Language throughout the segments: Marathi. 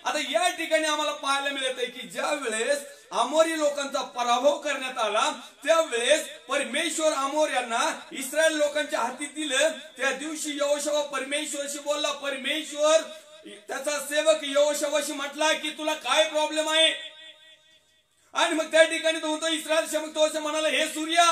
आता या ठिकाणी आम्हाला पाहायला मिळत आहे की ज्या वेळेस अमोरी लोकांचा पराभव करण्यात आला त्यावेळेस परमेश्वर अमोर यांना इस्रायल लोकांच्या हाती दिलं। त्या दिवशी यहोशुआ परमेश्वरशी बोलला, परमेश्वर त्याचा सेवक यहोशुआशी म्हटला की तुला काय प्रॉब्लेम आहे? आणि मग त्या ठिकाणी तो म्हणतो इस्रायल सेवक तो असे म्हणाला, हे सूर्य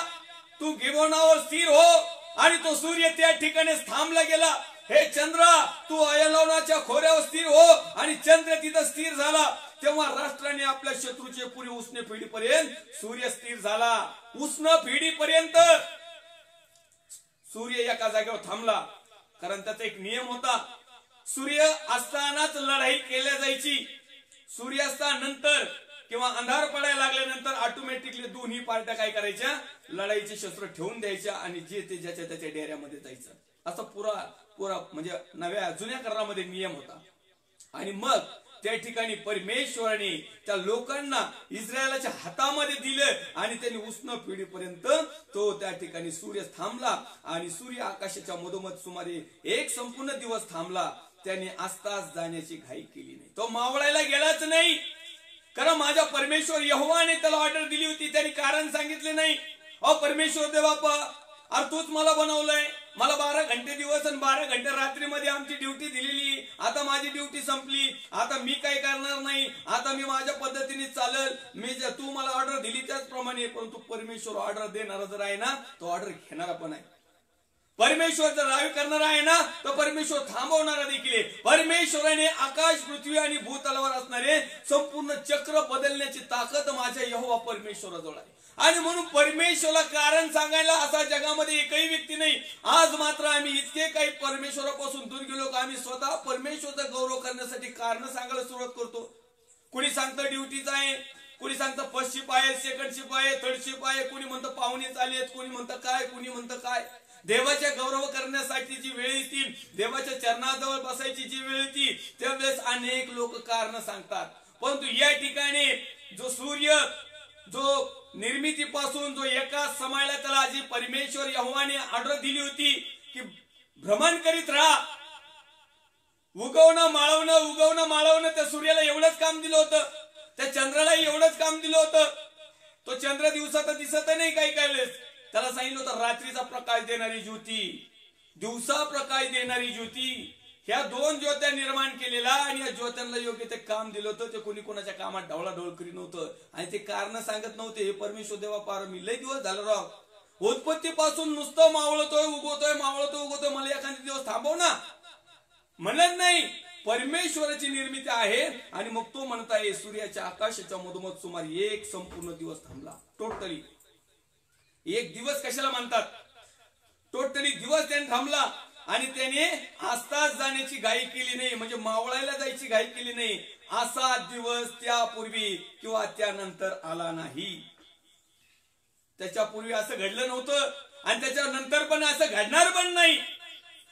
तू गिबोनावर स्थिर हो, आणि तो सूर्य त्या ठिकाणी थांबला गेला। हे चंद्र तू अयलोनाच्या खोऱ्यावर स्थिर हो, आणि चंद्र तिथं स्थिर झाला। तेव्हा राष्ट्राने आपल्या शत्रूचे पुरी उष्ण पिढीपर्यंत सूर्य स्थिर झाला। उष्ण पिढीपर्यंत सूर्य एका जागेवर थांबला, कारण त्याचा एक नियम होता, सूर्य असतानाच लढाई केल्या जायची। सूर्यास्तानंतर किंवा अंधार पडायला लागल्यानंतर ऑटोमॅटिकली दोन्ही पार्ट्या काय करायच्या, लढाईचे शस्त्र ठेवून द्यायच्या आणि जे ते ज्याच्या त्याच्या डेऱ्यामध्ये जायचं। असा पुरा म्हणजे नव्या जुन्या करारामध्ये नियम होता। आणि मग त्या ठिकाणी परमेश्वराने त्या लोकांना इस्रायलाच्या हातामध्ये दिलं आणि त्यांनी उष्ण पिढीपर्यंत तो त्या ठिकाणी सूर्य थांबला, आणि सूर्य आकाशाच्या मधोमध सुमारे एक संपूर्ण दिवस थांबला। त्याने आस्तास जाण्याची घाई केली नाही, तो मावळायला गेलाच नाही, कारण माझा परमेश्वर यहोवाने त्याला ऑर्डर दिली होती। त्यांनी कारण सांगितले नाही, अ परमेश्वर दे बापा, अरे तूच मला बनवलंय, मला 12 घंटे दिवस आणि 12 घंटे रात्रीमध्ये आमची ड्युटी दिलेली, आता माझी ड्युटी संपली, आता मी काही करणार नाही, आता मी माझ्या पद्धतीने चालल, मी तू मला ऑर्डर दिली त्याचप्रमाणे। परंतु परमेश्वर ऑर्डर देणारा जर आहे ना, तो ऑर्डर घेणारा पण आहे। परमेश्वर जर रावी करणारा आहे ना, तो परमेश्वर थांबवणारा देखील आहे। परमेश्वराने आकाश पृथ्वी आणि भूतलावर असणारे संपूर्ण चक्र बदलण्याची ताकद माझ्या यहोवा परमेश्वराजवळ आहे। आणि म्हणून परमेश्वराला कारण सांगायला असा जगामध्ये एकही व्यक्ती नाही। आज मात्र आम्ही इतके काही परमेश्वरापासून दूर गेलो की आम्ही स्वतः परमेश्वराचा गौरव करण्यासाठी कारण सांगायला सुरुवात करतो। कुणी सांगतं ड्युटीचा आहे, कुणी सांगतं फर्स्ट शिप आहे, सेकंड शिप आहे, थर्ड शिप आहे, कुणी म्हणतं पाहुणे चालेत, कुणी म्हणतं काय, कुणी म्हणतं काय। देवाच्या गौरव करण्यासाठी जी वेळ येते, देवाच्या चरणाजवळ बसायची जी वेळ येते, त्यावेळेस अनेक लोक कारण सांगतात। परंतु या ठिकाणी जो सूर्य जो निर्मितीपासून जो एका समयाला त्याला जी परमेश्वर यहोवाने ऑर्डर दिली होती की भ्रमण करीत राहा, उगवणं माळवणं, त्या सूर्याला एवढंच काम दिलं होतं, त्या चंद्राला एवढंच काम दिलं होतं। तो चंद्र दिवसात दिसत नाही, काही काही वेळेस त्याला सांगितलं होतं रात्रीचा प्रकाश देणारी ज्योती, दिवसा प्रकाश देणारी ज्योती, ह्या दोन ज्योत्या निर्माण केलेला, आणि या ज्योत्यांना योग्य ते काम दिलं होतं। ते कोणी कोणाच्या कामात ढवळाढवळ करीत नव्हतं, आणि ते कारण सांगत नव्हते, हे परमेश्वर देवा पार मी लय दिवस झालं राव, उत्पत्तीपासून नुसतं मावळतोय उगवतोय, मला एखादा दिवस थांबव ना, म्हणत नाही। परमेश्वराची निर्मिती आहे, आणि मग तो म्हणताय सूर्याच्या आकाशाच्या मधोमध सुमारे एक संपूर्ण दिवस थांबला। टोटली एक दिवस कशाला म्हणतात, टोटली दिवस त्याने थांबला, आणि त्याने आस्तास जाण्याची घाई केली नाही, म्हणजे मावळायला जायची घाई केली नाही। असा दिवस त्यापूर्वी किंवा त्यानंतर आला नाही, त्याच्यापूर्वी असं घडलं नव्हतं, आणि त्याच्यानंतर पण असं घडणार पण नाही।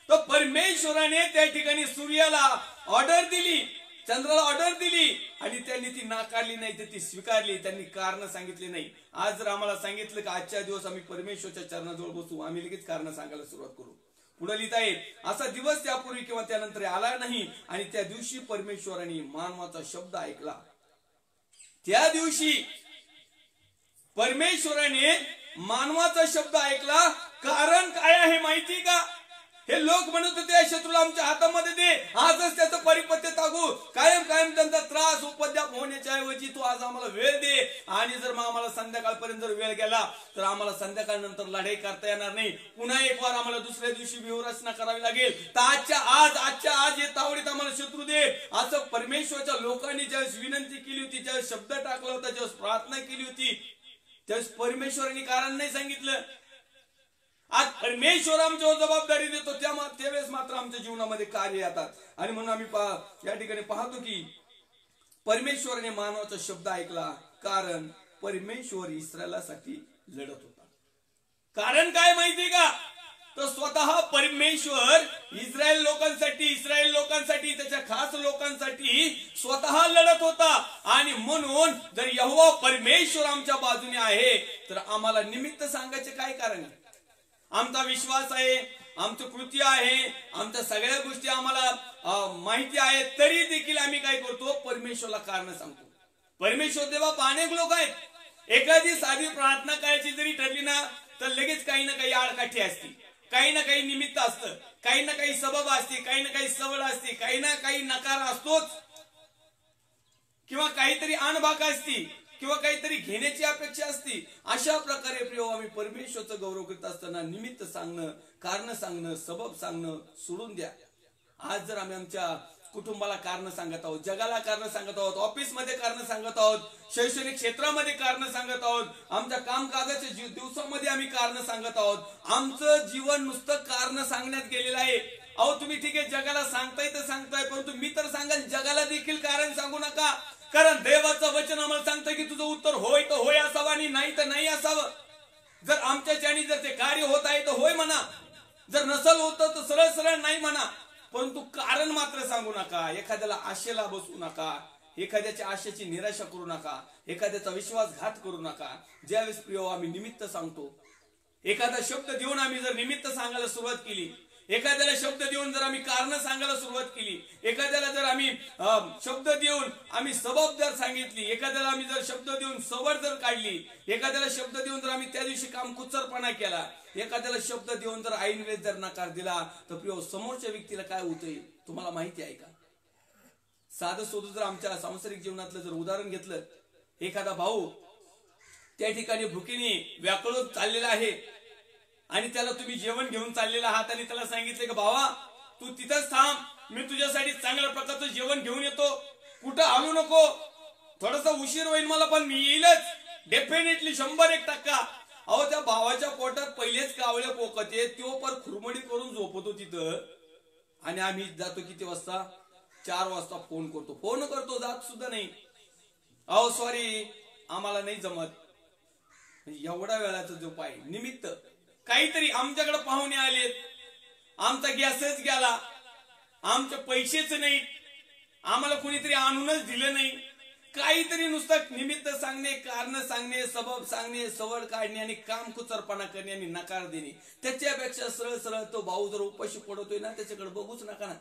तो परमेश्वराने त्या ठिकाणी सूर्याला ऑर्डर दिली, चंद्राला ऑर्डर दिली, आणि त्यांनी ती नाकारली नाही, तर ती स्वीकारली। त्यांनी कारण सांगितले नाही। आज जर आम्हाला सांगितलं की आजच्या दिवस आम्ही परमेश्वराच्या चरणाजवळ बसू, आम्ही लगेच कारण सांगायला सुरुवात करू। पुढे लिहित आहे, असा दिवस त्यापूर्वी किंवा त्यानंतर आला नाही, आणि त्या दिवशी परमेश्वराने मानवाचा शब्द ऐकला। त्या दिवशी परमेश्वराने मानवाचा शब्द ऐकला। कारण काय आहे माहिती का? हे लोक म्हणत होते शत्रूला आमच्या हातामध्ये दे, आजच त्याचं परिपत्य टाकू, कायम त्यांचा त्रास उपद्व्याप होण्याच्या ऐवजी तू आज आम्हाला वेळ दे, आणि जर मग आम्हाला संध्याकाळपर्यंत जर वेळ गेला तर आम्हाला संध्याकाळ नंतर लढाई करता येणार नाही, पुन्हा एक वार आम्हाला दुसऱ्या दिवशी व्यूहरचना करावी लागेल, तर आजच्या आज या तावडीत आम्हाला शत्रू दे, असं परमेश्वराच्या लोकांनी ज्यावेळेस विनंती केली होती, ज्यावेळेस शब्द टाकला होता, ज्यावेळेस प्रार्थना केली होती, त्यावेळेस परमेश्वरांनी कारण नाही सांगितलं। आज परमेश्वर आमच्यावर जबाबदारी देतो, त्यावेळेस मात्र आमच्या जीवनामध्ये कार्य येतात। आणि म्हणून आम्ही या ठिकाणी पाहतो की परमेश्वराने मानवाचा शब्द ऐकला, कारण परमेश्वर इस्रायलासाठी लढत होता। कारण काय माहिती का? तो स्वतः परमेश्वर इस्रायल लोकांसाठी त्याच्या खास लोकांसाठी स्वतः लढत होता। आणि म्हणून जर यहोवा परमेश्वर आमच्या बाजूने आहे तर आम्हाला निमित्त सांगायचे काय कारण आहे? आमचा विश्वास आहे, आमचं कृती आहे, आमच्या सगळ्या गोष्टी आम्हाला माहिती आहे, तरी देखील आम्ही काय करतो, परमेश्वरला कारण सांगतो. परमेश्वर देवा अनेक लोक आहेत, एखादी साधी प्रार्थना करायची जरी ठरली ना तर लगेच काही ना काही आडकाठी असते, काही ना काही निमित्त असतं, काही ना काही सबब असते, काही ना काही सवड असते, काही ना काही नकार असतोच, किंवा काहीतरी अनभाग असती, किंवा काहीतरी घेण्याची अपेक्षा असती. अशा प्रकारे प्रिय आम्ही परमेश्वरचं गौरव करत असताना निमित्त सांगणं, कारण सांगणं, सबब सांगणं सोडून द्या. आज जर आम्ही आमच्या कुटुंबाला कारण सांगत आहोत, जगाला कारण सांगत आहोत, ऑफिसमध्ये कारण सांगत आहोत, शैक्षणिक क्षेत्रामध्ये कारण सांगत आहोत, आमच्या कामकाजाच्या दिवसामध्ये आम्ही कारण सांगत आहोत, आमचं जीवन नुसतं कारण सांगण्यात गेलेलं आहे. अहो तुम्ही ठीक आहे जगाला सांगताय तर सांगताय, परंतु मी तर सांगाल जगाला देखील कारण सांगू नका. कारण देवाचं वचन आम्हाला सांगतं की तुझं उत्तर होय तर होय असावं आणि नाही तर नाही असावं. जर आमच्याच्याने जर ते कार्य होत आहे तर होय म्हणा, जर नसल होतं तर सरळ सरळ नाही म्हणा, परंतु कारण मात्र सांगू नका. एखाद्याला आशेला बसू नका, एखाद्याच्या आशेची निराशा करू नका, एखाद्याचा विश्वासघात करू नका. ज्यावेळेस प्रिय आम्ही निमित्त सांगतो, एखादा शब्द देऊन आम्ही जर निमित्त सांगायला सुरुवात केली, एखाद्याला शब्द देऊन जर आम्ही कारण सांगायला सुरुवात केली, एखाद्याला जर आम्ही शब्द देऊन आम्ही सबब जर सांगितली, एखाद्याला आम्ही जर शब्द देऊन सवड जर काढली, एखाद्याला शब्द देऊन जर आम्ही त्या दिवशी काम कुचरपणा केला, एखाद्याला शब्द देऊन जर ऐनवेळेस जर नकार दिला, तर प्रिय समोरच्या व्यक्तीला काय होतंय तुम्हाला माहिती आहे का? साधं सोधं जर आमच्या सांसारिक जीवनातलं जर उदाहरण घेतलं, एखादा भाऊ त्या ठिकाणी भुकीने व्याकुळ चाललेला आहे आणि त्याला तुम्ही जेवण घेऊन चाललेला आहात आणि त्याला सांगितले की भावा तू तिथंच थांब, मी तुझ्यासाठी चांगल्या प्रकारचं जेवण घेऊन येतो, कुठं हलू नको, थोडासा उशीर होईल मला पण मी येईलच डेफिनेटली 100% अहो त्या भावाच्या पोटात पहिलेच कावळे पोकत येत, तो पर खुरमडी करून झोपतो तिथं आणि आम्ही जातो किती वाजता? 4 वाजता फोन करतो जात सुद्धा नाही. अहो सॉरी आम्हाला नाही जमत. एवढा वेळाचा जो पाय निमित्त, काहीतरी आमच्याकडे पाहुणे आलेत, आमचा गॅसच गेला, आमचे पैसेच नाहीत, आम्हाला कोणीतरी आणूनच दिलं नाही, काहीतरी नुसतं निमित्त सांगणे, कारण सांगणे, सबब सांगणे, सवड काढणे आणि काम कुचरपणा करणे आणि नकार देणे. त्याच्यापेक्षा सरळ सरळ तो भाऊ जर उपाशी पडतोय ना त्याच्याकडे बघूच नका ना.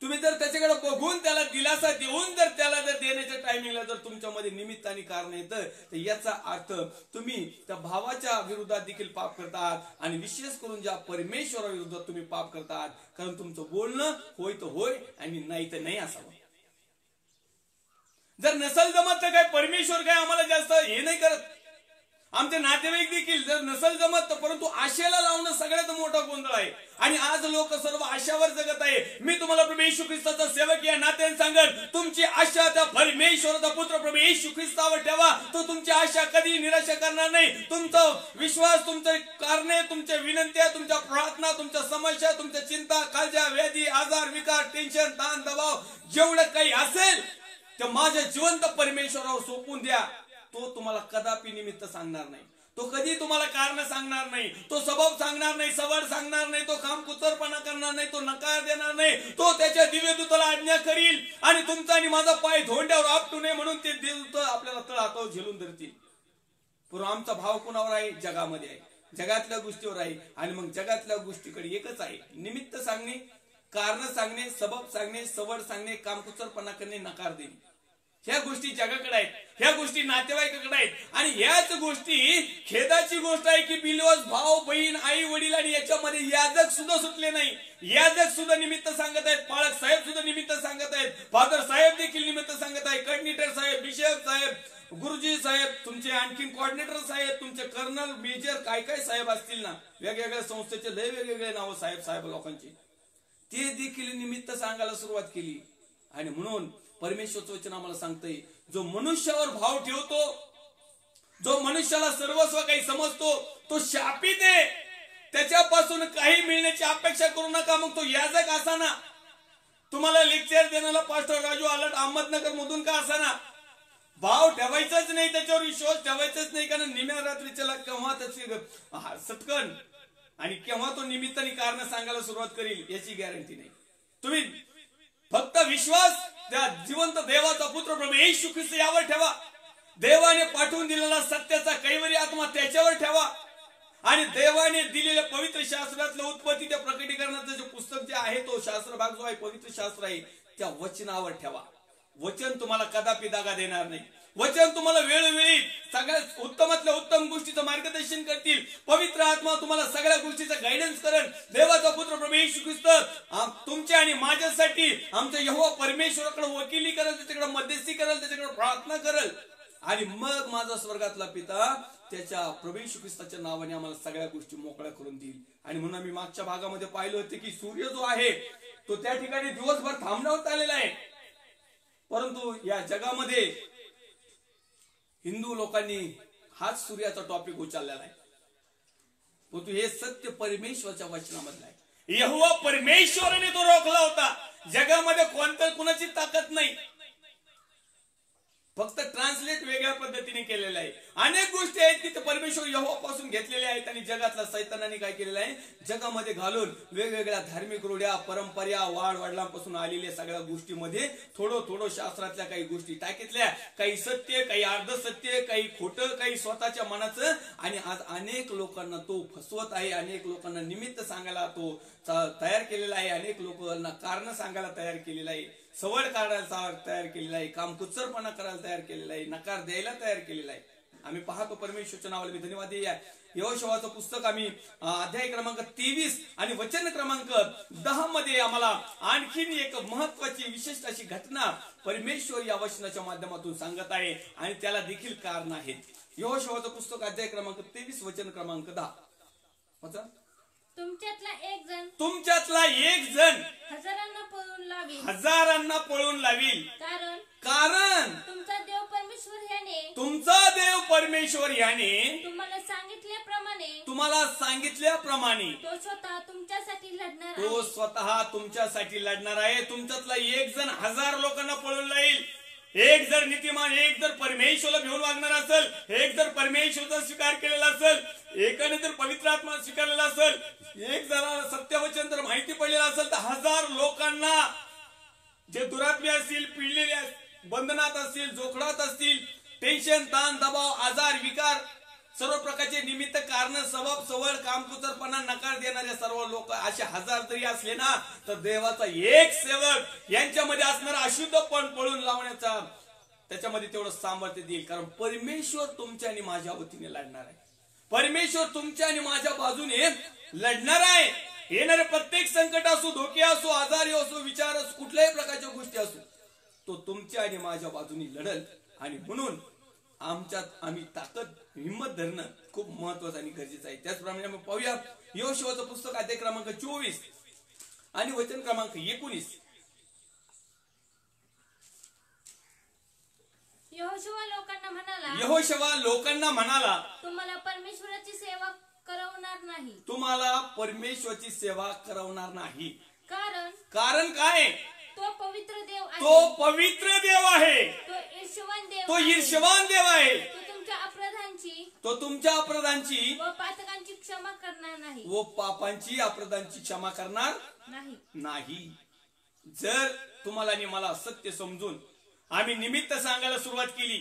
तुम्ही जर त्याच्याकडे बघून त्याला दिलासा देऊन जर त्याला जर देण्याच्या टायमिंगला जर तुमच्यामध्ये निमित्त आणि कारण येतं तर याचा अर्थ तुम्ही त्या भावाच्या विरोधात देखील पाप करतात आणि विशेष करून ज्या परमेश्वरा विरोधात तुम्ही पाप करतात. कारण तुमचं बोलणं होय तर होय आणि नाही तर नाही असावं. जर नसल जमत तर काय परमेश्वर काय आम्हाला जास्त हे नाही करत, आमचे नातेवाईक देखील जर नसल जमत, परंतु आशेला लावणं सगळ्यात मोठा गोंधळ आहे आणि आज लोक सर्व आशावर जगत आहे. मी तुम्हाला प्रभू येशू ख्रिस्ताचा सेवक या नात्याने सांगेन, तुमची आशा त्या परमेश्वराचा पुत्र प्रभू येशू ख्रिस्तावर ठेवा, तो तुमची आशा कधी निराशा करणार नाही. तुमचा विश्वास, तुमचे कारणे, तुमच्या विनंत्या, तुमच्या प्रार्थना, तुमच्या समस्या, तुमच्या चिंता, काळजा, व्याधी, आजार, विकार, टेन्शन, ताण, दबाव जेवढं काही असेल ते माझ्या जिवंत परमेश्वरावर सोपवून द्या. तो तुम्हाला कदापि निमित्त सांगणार नाही, तो कधी तुम्हाला कारण सांगणार नाही, तो सबब सांगणार नाही, सवड सांगणार नाही, तो काम कुचरपणा करणार नाही, तो नकार देणार नाही. तो त्याच्या दिव्यदूताला आज्ञा करील आणि तुमचा आणि माझा पाय धोंड्यावर आपटू नये म्हणून ते देवदूत आपल्याला तळहातावर झेलून धरतील. पण आमचा भाव कोणावर आहे? जगामध्ये आहे, जगातल्या गोष्टीवर आहे. आणि मग जगातल्या गोष्टीकडे एकच आहे, निमित्त सांगणे, कारण सांगणे, सबब सांगणे, सवड सांगणे, काम कुचरपणा करणे, नकार देणे. ह्या गोष्टी जगाकडे आहेत, ह्या गोष्टी नातेवाईकाकडे आहेत. आणि ह्याच गोष्टी खेदाची गोष्ट आहे की बिलवस भाऊ बहीण आई वडील आणि याच्यामध्ये याजक सुद्धा सुटले नाही. याजक सुद्धा निमित्त सांगत आहेत, पाळक साहेब सुद्धा निमित्त सांगत आहेत, फादर साहेब देखील निमित्त सांगत आहेत, कडनीटर साहेब, बिशप साहेब, गुरुजी साहेब, तुमचे आणखीन कोऑर्डिनेटर साहेब, तुमचे कर्नल, मेजर काय काय साहेब असतील ना, वेगवेगळ्या संस्थेचे लय वेगवेगळे नाव साहेब लोकांचे, ते देखील निमित्त सांगायला सुरुवात केली. आणि म्हणून परमेश्वरचं वचन आम्हाला सांगतंय, जो मनुष्यावर भाव ठेवतो, जो मनुष्याला सर्वस्व काही समजतो, तो शापित आहे. त्याच्यापासून काही मिळण्याची अपेक्षा करू नका. मग तो याजक असाना, तुम्हाला लेक्चर देणारा पास्टर राजू अलट अहमदनगर मधून का असाना, भाव ठेवायचाच नाही, त्याच्यावर विश्वास ठेवायचाच नाही. कारण निम्या रात्रीच्या केव्हा त्याची सटकन आणि केव्हा तो निमित्ताने कारण सांगायला सुरुवात करील याची गॅरंटी नाही. तुम्ही फक्त विश्वास त्या जिवंत देवाचा पुत्र प्रभू येशू ख्रिस्त यावर ठेवा. देवाने पाठवून दिलेला सत्याचा कैवरी आत्मा त्याच्यावर ठेवा आणि देवाने दिलेल्या पवित्र शास्त्रातलं उत्पत्ती त्या प्रकटीकरणाचं जे पुस्तक जे आहे, तो शास्त्र भाग जो आहे, पवित्र शास्त्र आहे, त्या वचनावर ठेवा. वचन तुम्हाला कदापि दागा देणार नाही. वचन तुम्हाला वेळोवेळी सगळ्यात उत्तमातल्या उत्तम गोष्टीचं मार्गदर्शन करतील. पवित्र आत्मा तुम्हाला सगळ्या गोष्टीचा गायडन्स करेल. देवाचा पुत्र प्रभू येशू ख्रिस्त तुमच्या आणि माझ्यासाठी आमच्या यहोवा परमेश्वराकडे वकिली करेल, त्याच्याकडे मध्यस्थी करेल, त्याच्याकडे प्रार्थना करेल. आणि मग माझा स्वर्गातला पिता त्याच्या प्रभू येशू ख्रिस्ताच्या नावाने आम्हाला सगळ्या गोष्टी मोकळ्या करून देईल. आणि म्हणून मी मागच्या भागामध्ये पाहिलं होतं की सूर्य जो आहे तो त्या ठिकाणी दिवसभर थांबण्यावर आलेला आहे. परंतु या जगामध्ये हिंदू लोकांनी हाच सूर्याचा टॉपिक उचललेला आहे. परंतु हे सत्य परमेश्वराच्या वचनामधलं आहे. यहोवा परमेश्वराने तो रोखला होता. जगामध्ये कुणाची ताकद नाही, फक्त ट्रान्सलेट वेगळ्या पद्धतीने केलेलं आहे. अनेक गोष्टी आहेत की ते परमेश्वर यहोवा पासून घेतलेल्या आहेत आणि जगातला सैतानाने काय केलेलं आहे, जगामध्ये घालून वेगवेगळ्या धार्मिक रूढ्या, परंपरा, वडिलांपासून आलेल्या सगळ्या गोष्टीमध्ये थोडं शास्त्रातल्या काही गोष्टी टाकीतल्या, काही सत्य, काही अर्धसत्य, काही खोटं, काही स्वतःच्या मनाचं. आणि आज अनेक लोकांना तो फसवत आहे, अनेक लोकांना निमित्त सांगायला तो तयार केलेला आहे, अनेक लोकांना कारण सांगायला तयार केलेला आहे, सवड काढायला तयार केलेला आहे, कामकुचरपणा करायला तयार केलेला आहे, नकार द्यायला तयार केलेला आहे. आम्ही पाहतो परमेश्वरच्या नावाला मी धन्यवाद देऊया. यहोशुआचं पुस्तक आम्ही अध्याय क्रमांक 23 आणि वचन क्रमांक 10 मध्ये आम्हाला आणखीन एक महत्वाची विशिष्ट अशी घटना परमेश्वर या वचनाच्या माध्यमातून सांगत आहे आणि त्याला देखील कारण आहेत. यहोशुआचं पुस्तक अध्याय क्रमांक 23 वचन क्रमांक 10. तुमच्यातला एक जण हजारांना पळून लावील, कारण तुमचा देव परमेश्वर याने तुम्हाला सांगितल्याप्रमाणे तो स्वतः तुमच्यासाठी लढणार आहे. तुमच्यातला एक जण 1000 लोकांना पळून लाईल. एक जर नीतिमान, एक जर परमेश्वरला घेऊन वागणार असेल, एक जर परमेश्वरचा स्वीकार केलेला असेल, एकाने जर पवित्र आत्मा स्वीकारलेला असेल, एक जरा सत्यवचन जर माहिती पडलेलं असेल, तर 1000 लोकांना जे दुरात्मे असतील, पिळलेले बंधनात असतील, जोखडात असतील, टेन्शन, ताण, दबाव, आजार, विकार, सर्व प्रकारचे निमित्त कारण, स्वभाव, सवड, कामकुचरपणा, नकार देणारे सर्व लोक असे 1000 जरी असले ना, तर देवाचा एक सेवक यांच्यामध्ये असणारा अशुद्धपण पळून लावण्याचा त्याच्यामध्ये तेवढं सामर्थ्य देईल. कारण परमेश्वर तुमच्या आणि माझ्या वतीने लढणार आहे. परमेश्वर तुमच्या आणि माझ्या बाजूने लढणार आहे. येणारे प्रत्येक संकट असो, धोके असो, आजारी असो, विचार असो, कुठल्याही प्रकारच्या गोष्टी असो, तो तुमच्या आणि माझ्या बाजूने लढल. आणि म्हणून आमच्यात आम्ही ताकद, हिंमत धरणं खूप महत्वाचं आणि गरजेचं आहे. त्याचप्रमाणे आपण पाहूया यहोशुआचं पुस्तक अध्याय क्रमांक 24 आणि वचन क्रमांक 19. यहोशुआ लोकांना म्हणाला, तुम्हाला परमेश्वराची सेवा करवणार नाही. कारण काय? तो पवित्र देव आहे. तो ईर्ष्यवान देव आहे. तो तुमच्या अपराधांची व पातकांची क्षमा करणार नाही. व पापांची, अपराधांची क्षमा करणार नाही. जर तुम्हाला आणि मला सत्य समजून आम्ही निमित्त सांगायला सुरुवात केली,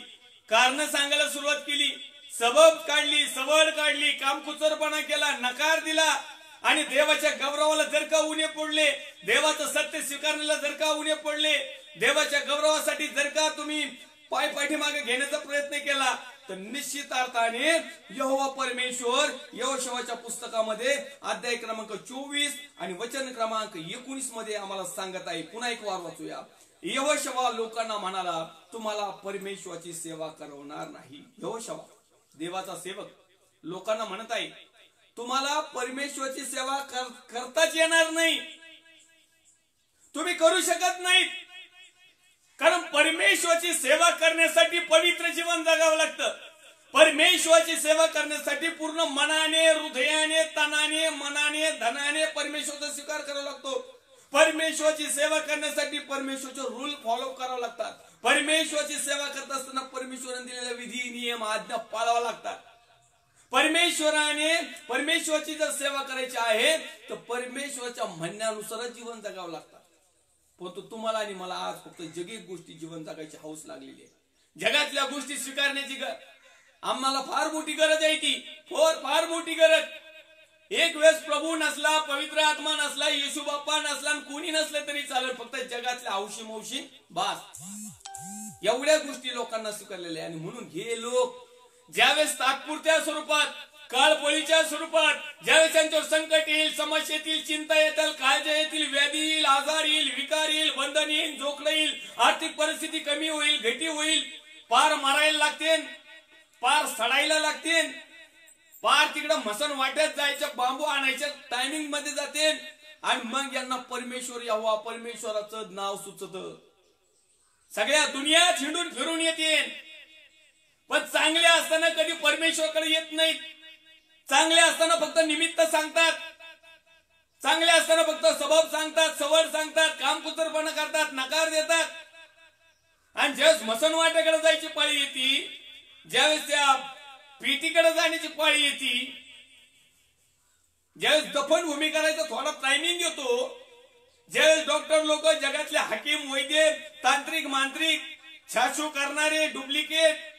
कारण सांगायला सुरुवात केली, सबब काढली, सवड काढली, कामकुचरपणा केला, नकार दिला आणि देवाच्या गौरवाला जर का उणे पडले, देवाचं सत्य स्वीकारण्याला जर का उणे पडले, देवाच्या गौरवासाठी जर का तुम्ही पाठीमागे घेण्याचा प्रयत्न केला, तर निश्चित अर्थाने यहोवा परमेश्वर यहोशुआच्या पुस्तकामध्ये अध्याय क्रमांक 24 आणि वचन क्रमांक 19 मध्ये आम्हाला सांगत आहे. पुन्हा एक वार वाचूया. यहोशुआ लोकांना म्हणाला, तुम्हाला परमेश्वराची सेवा करवणार नाही. यहोशुआ देवाचा सेवक लोकांना म्हणत आहे, तुम्हाला परमेश्वराची सेवा करताच येणार नाही, तुम्ही करू शकत नाहीत. कारण परमेश्वराची सेवा करण्यासाठी पवित्र जीवन जगावं लागतं. परमेश्वराची सेवा करण्यासाठी पूर्ण मनाने, हृदयाने, तनाने, मनाने, धनाने परमेश्वराचा स्वीकार करावा लागतो. परमेश्वराची सेवा करण्यासाठी परमेश्वराचे रूल फॉलो करावे लागतात. परमेश्वराची सेवा करत असताना परमेश्वराने दिलेल्या विधी, नियम, आज्ञा पाळावा लागतात. परमेश्वराची जर सेवा करायची आहे तर परमेश्वराच्या म्हणण्यानुसारच जीवन जगावं लागतं. परंतु तुम्हाला आणि मला आज फक्त जगिक गोष्टी जीवन जगायची हौस लागलेली आहे. जगातल्या गोष्टी स्वीकारण्याची आम्हाला फार मोठी गरज आहे. ती फार मोठी गरज. एक वेळेस प्रभू नसला, पवित्र आत्मा नसला, येशू बाप्पा नसला, कोणी नसलं तरी चालेल, फक्त जगातल्या हौशी मौशी बास. एवढ्या गोष्टी लोकांना स्वीकारलेल्या आणि म्हणून हे लोक ज्यावेळेस तात्पुरत्या स्वरूपात काळपळीच्या स्वरूपात ज्यावेळेस त्यांच्यावर संकट येईल, समस्या येतील, चिंता येतील, काळजी येतील, व्याधी येईल, आजार येईल, विकार येईल, बंधन येईल, जोखड येईल, आर्थिक परिस्थिती कमी होईल, घटी होईल, पार मारायला लागते, पार सडायला लागते, पार तिकडं मसन वाट्यात जायचं, बांबू आणायच्या टायमिंग मध्ये जाते आणि मग यांना परमेश्वर यावा परमेश्वराचं नाव सुचत. सगळ्या दुनियात हिंडून फिरून येते, पण चांगले असताना कधी परमेश्वराकडे येत नाहीत. चांगले असताना फक्त निमित्त सांगतात, चांगले असताना फक्त सबब सांगतात, सवड सांगतात, कामकुचरपणा करतात, नकार देतात. आणि ज्यावेळेस मसनवाट्याकडे जायची पाळी येते, ज्यावेळेस त्या पीटीकडे जाण्याची पाळी येते, ज्यावेळेस दफनभूमी करायचा थोडा टायमिंग येतो, ज्यावेळेस डॉक्टर लोक, जगातले हकीम, वैद्य, तांत्रिक, मांत्रिक, छाछू करणारे, डुप्लिकेट,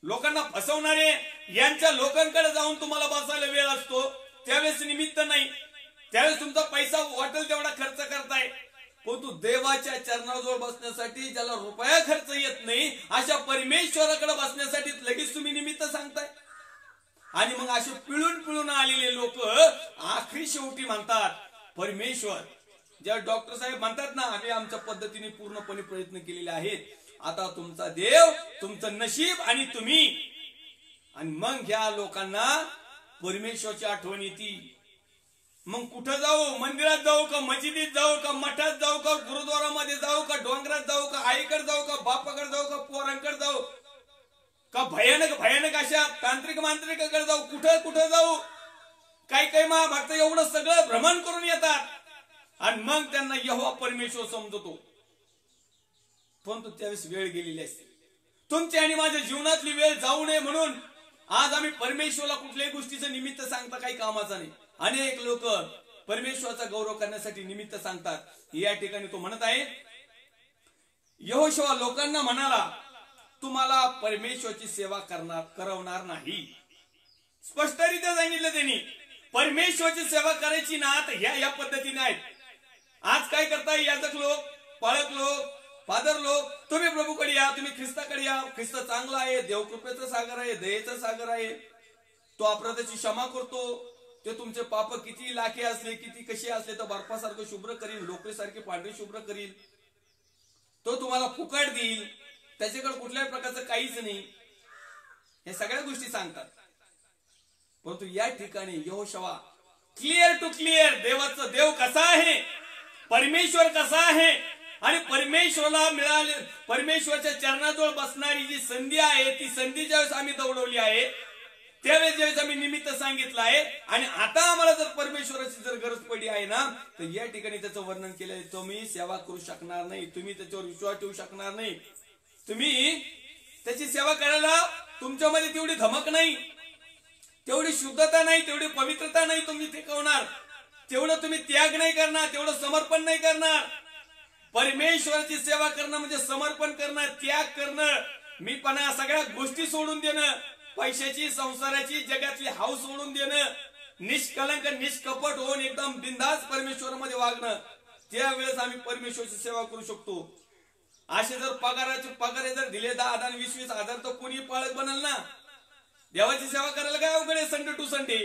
लोकांना फसवणारे यांच्या लोकांकडे जाऊन तुम्हाला बसायला वेळ असतो, त्यावेळेस निमित्त नाही, त्यावेळेस तुमचा पैसा वाटेल तेवढा खर्च करताय. परंतु देवाच्या चरणाजवळ बसण्यासाठी ज्याला रुपया खर्च येत नाही अशा परमेश्वराकडे बसण्यासाठी लगेच तुम्ही निमित्त सांगताय. आणि मग असे पिळून पिळून आलेले लोक आखरी शेवटी म्हणतात परमेश्वर. ज्या डॉक्टर साहेब म्हणतात ना, आम्ही आमच्या पद्धतीने पूर्णपणे प्रयत्न केलेले आहेत, आता तुमचा देव, तुमचं नशीब आणि तुम्ही. आणि मग ह्या लोकांना परमेश्वराची आठवण येते. मग कुठं जाऊ, मंदिरात जाऊ का, मस्जिदीत जाऊ का, मठात जाऊ का, गुरुद्वारामध्ये जाऊ का, डोंगरात जाऊ का, आईकडे जाऊ का, बापाकडे जाऊ का, पोरांकडे जाऊ का, भयानक भयानक अशा तांत्रिक मांत्रिकाकडे जाऊ, कुठं कुठं जाऊ. काही काही महाभक्त एवढं सगळं भ्रमण करून येतात आणि मग त्यांना यहोवा परमेश्वर समजतो. परंतु त्यावेळेस वेळ गेलेली असते. तुमची आणि माझ्या जीवनातली वेळ जाऊ नये म्हणून आज आम्ही परमेश्वराला कुठल्याही गोष्टीचं निमित्त सांगता काही कामाचा नाही. अनेक लोक परमेश्वराचा गौरव करण्यासाठी निमित्त सांगतात. या ठिकाणी तो म्हणत आहे, यहोशुआ लोकांना म्हणाला, तुम्हाला परमेश्वराची सेवा करवणार नाही. स्पष्टरित्या सांगितलं त्यांनी, परमेश्वराची सेवा करायची ना तर ह्या पद्धतीने आहेत. आज काय करताय, याजक लोक, पाळक लोक, फादर लोक, तुम्ही प्रभूकडे या, तुम्ही ख्रिस्ताकडे या, ख्रिस्त चांगला आहे, देवकृपेचा सागर आहे, दयेचा सागर आहे, तो अपराधाची क्षमा करतो, ते तुमचे पाप किती लाखे असले, किती कसे असले तर बर्फासारखं शुभ्र करील, लोकरीसारखे पांढरे शुभ्र करील, तो तुम्हाला फुकट देईल, त्याच्याकडे कुठल्याही प्रकारचं काहीच नाही. हे सगळ्या गोष्टी सांगतात. परंतु या ठिकाणी यहोशुआ क्लिअर टू क्लिअर देवाचं देव कसा आहे, परमेश्वर कसा आहे आणि परमेश्वराला मिळाले, परमेश्वराच्या चरणाजवळ बसणारी जी संधी आहे, ती संधी ज्यावेळेस आम्ही दौडवली आहे, त्यावेळेस ज्यावेळेस आम्ही निमित्त सांगितलं आहे आणि आता आम्हाला जर परमेश्वराची जर गरज पडली आहे ना, तर या ठिकाणी त्याचं वर्णन केलंय. तुम्ही सेवा करू शकणार नाही, तुम्ही त्याच्यावर विश्वास ठेवू शकणार नाही, तुम्ही त्याची सेवा करायला तुमच्यामध्ये तेवढी धमक नाही, तेवढी शुद्धता नाही, तेवढी पवित्रता नाही तुम्ही टिकवणार, तेवढं तुम्ही त्याग नाही करणार, तेवढं समर्पण नाही करणार. परमेश्वराची सेवा करणं म्हणजे समर्पण करणं, त्याग करणं, मीपणा, सगळ्या गोष्टी सोडून देणं, पैशाची, संसाराची, जगातली हाव सोडून देणं, निष्कलंक निष्कपट होऊन एकदम बिनधास्त परमेश्वरामध्ये वागणं. त्यावेळेस आम्ही परमेश्वराची सेवा करू शकतो. असे जर पगार जर दिले 10,000 20,000 हजार तर कोणी पाळक बनल ना. देवाची सेवा करायला काय अवघड आहे, संडे टू संडे.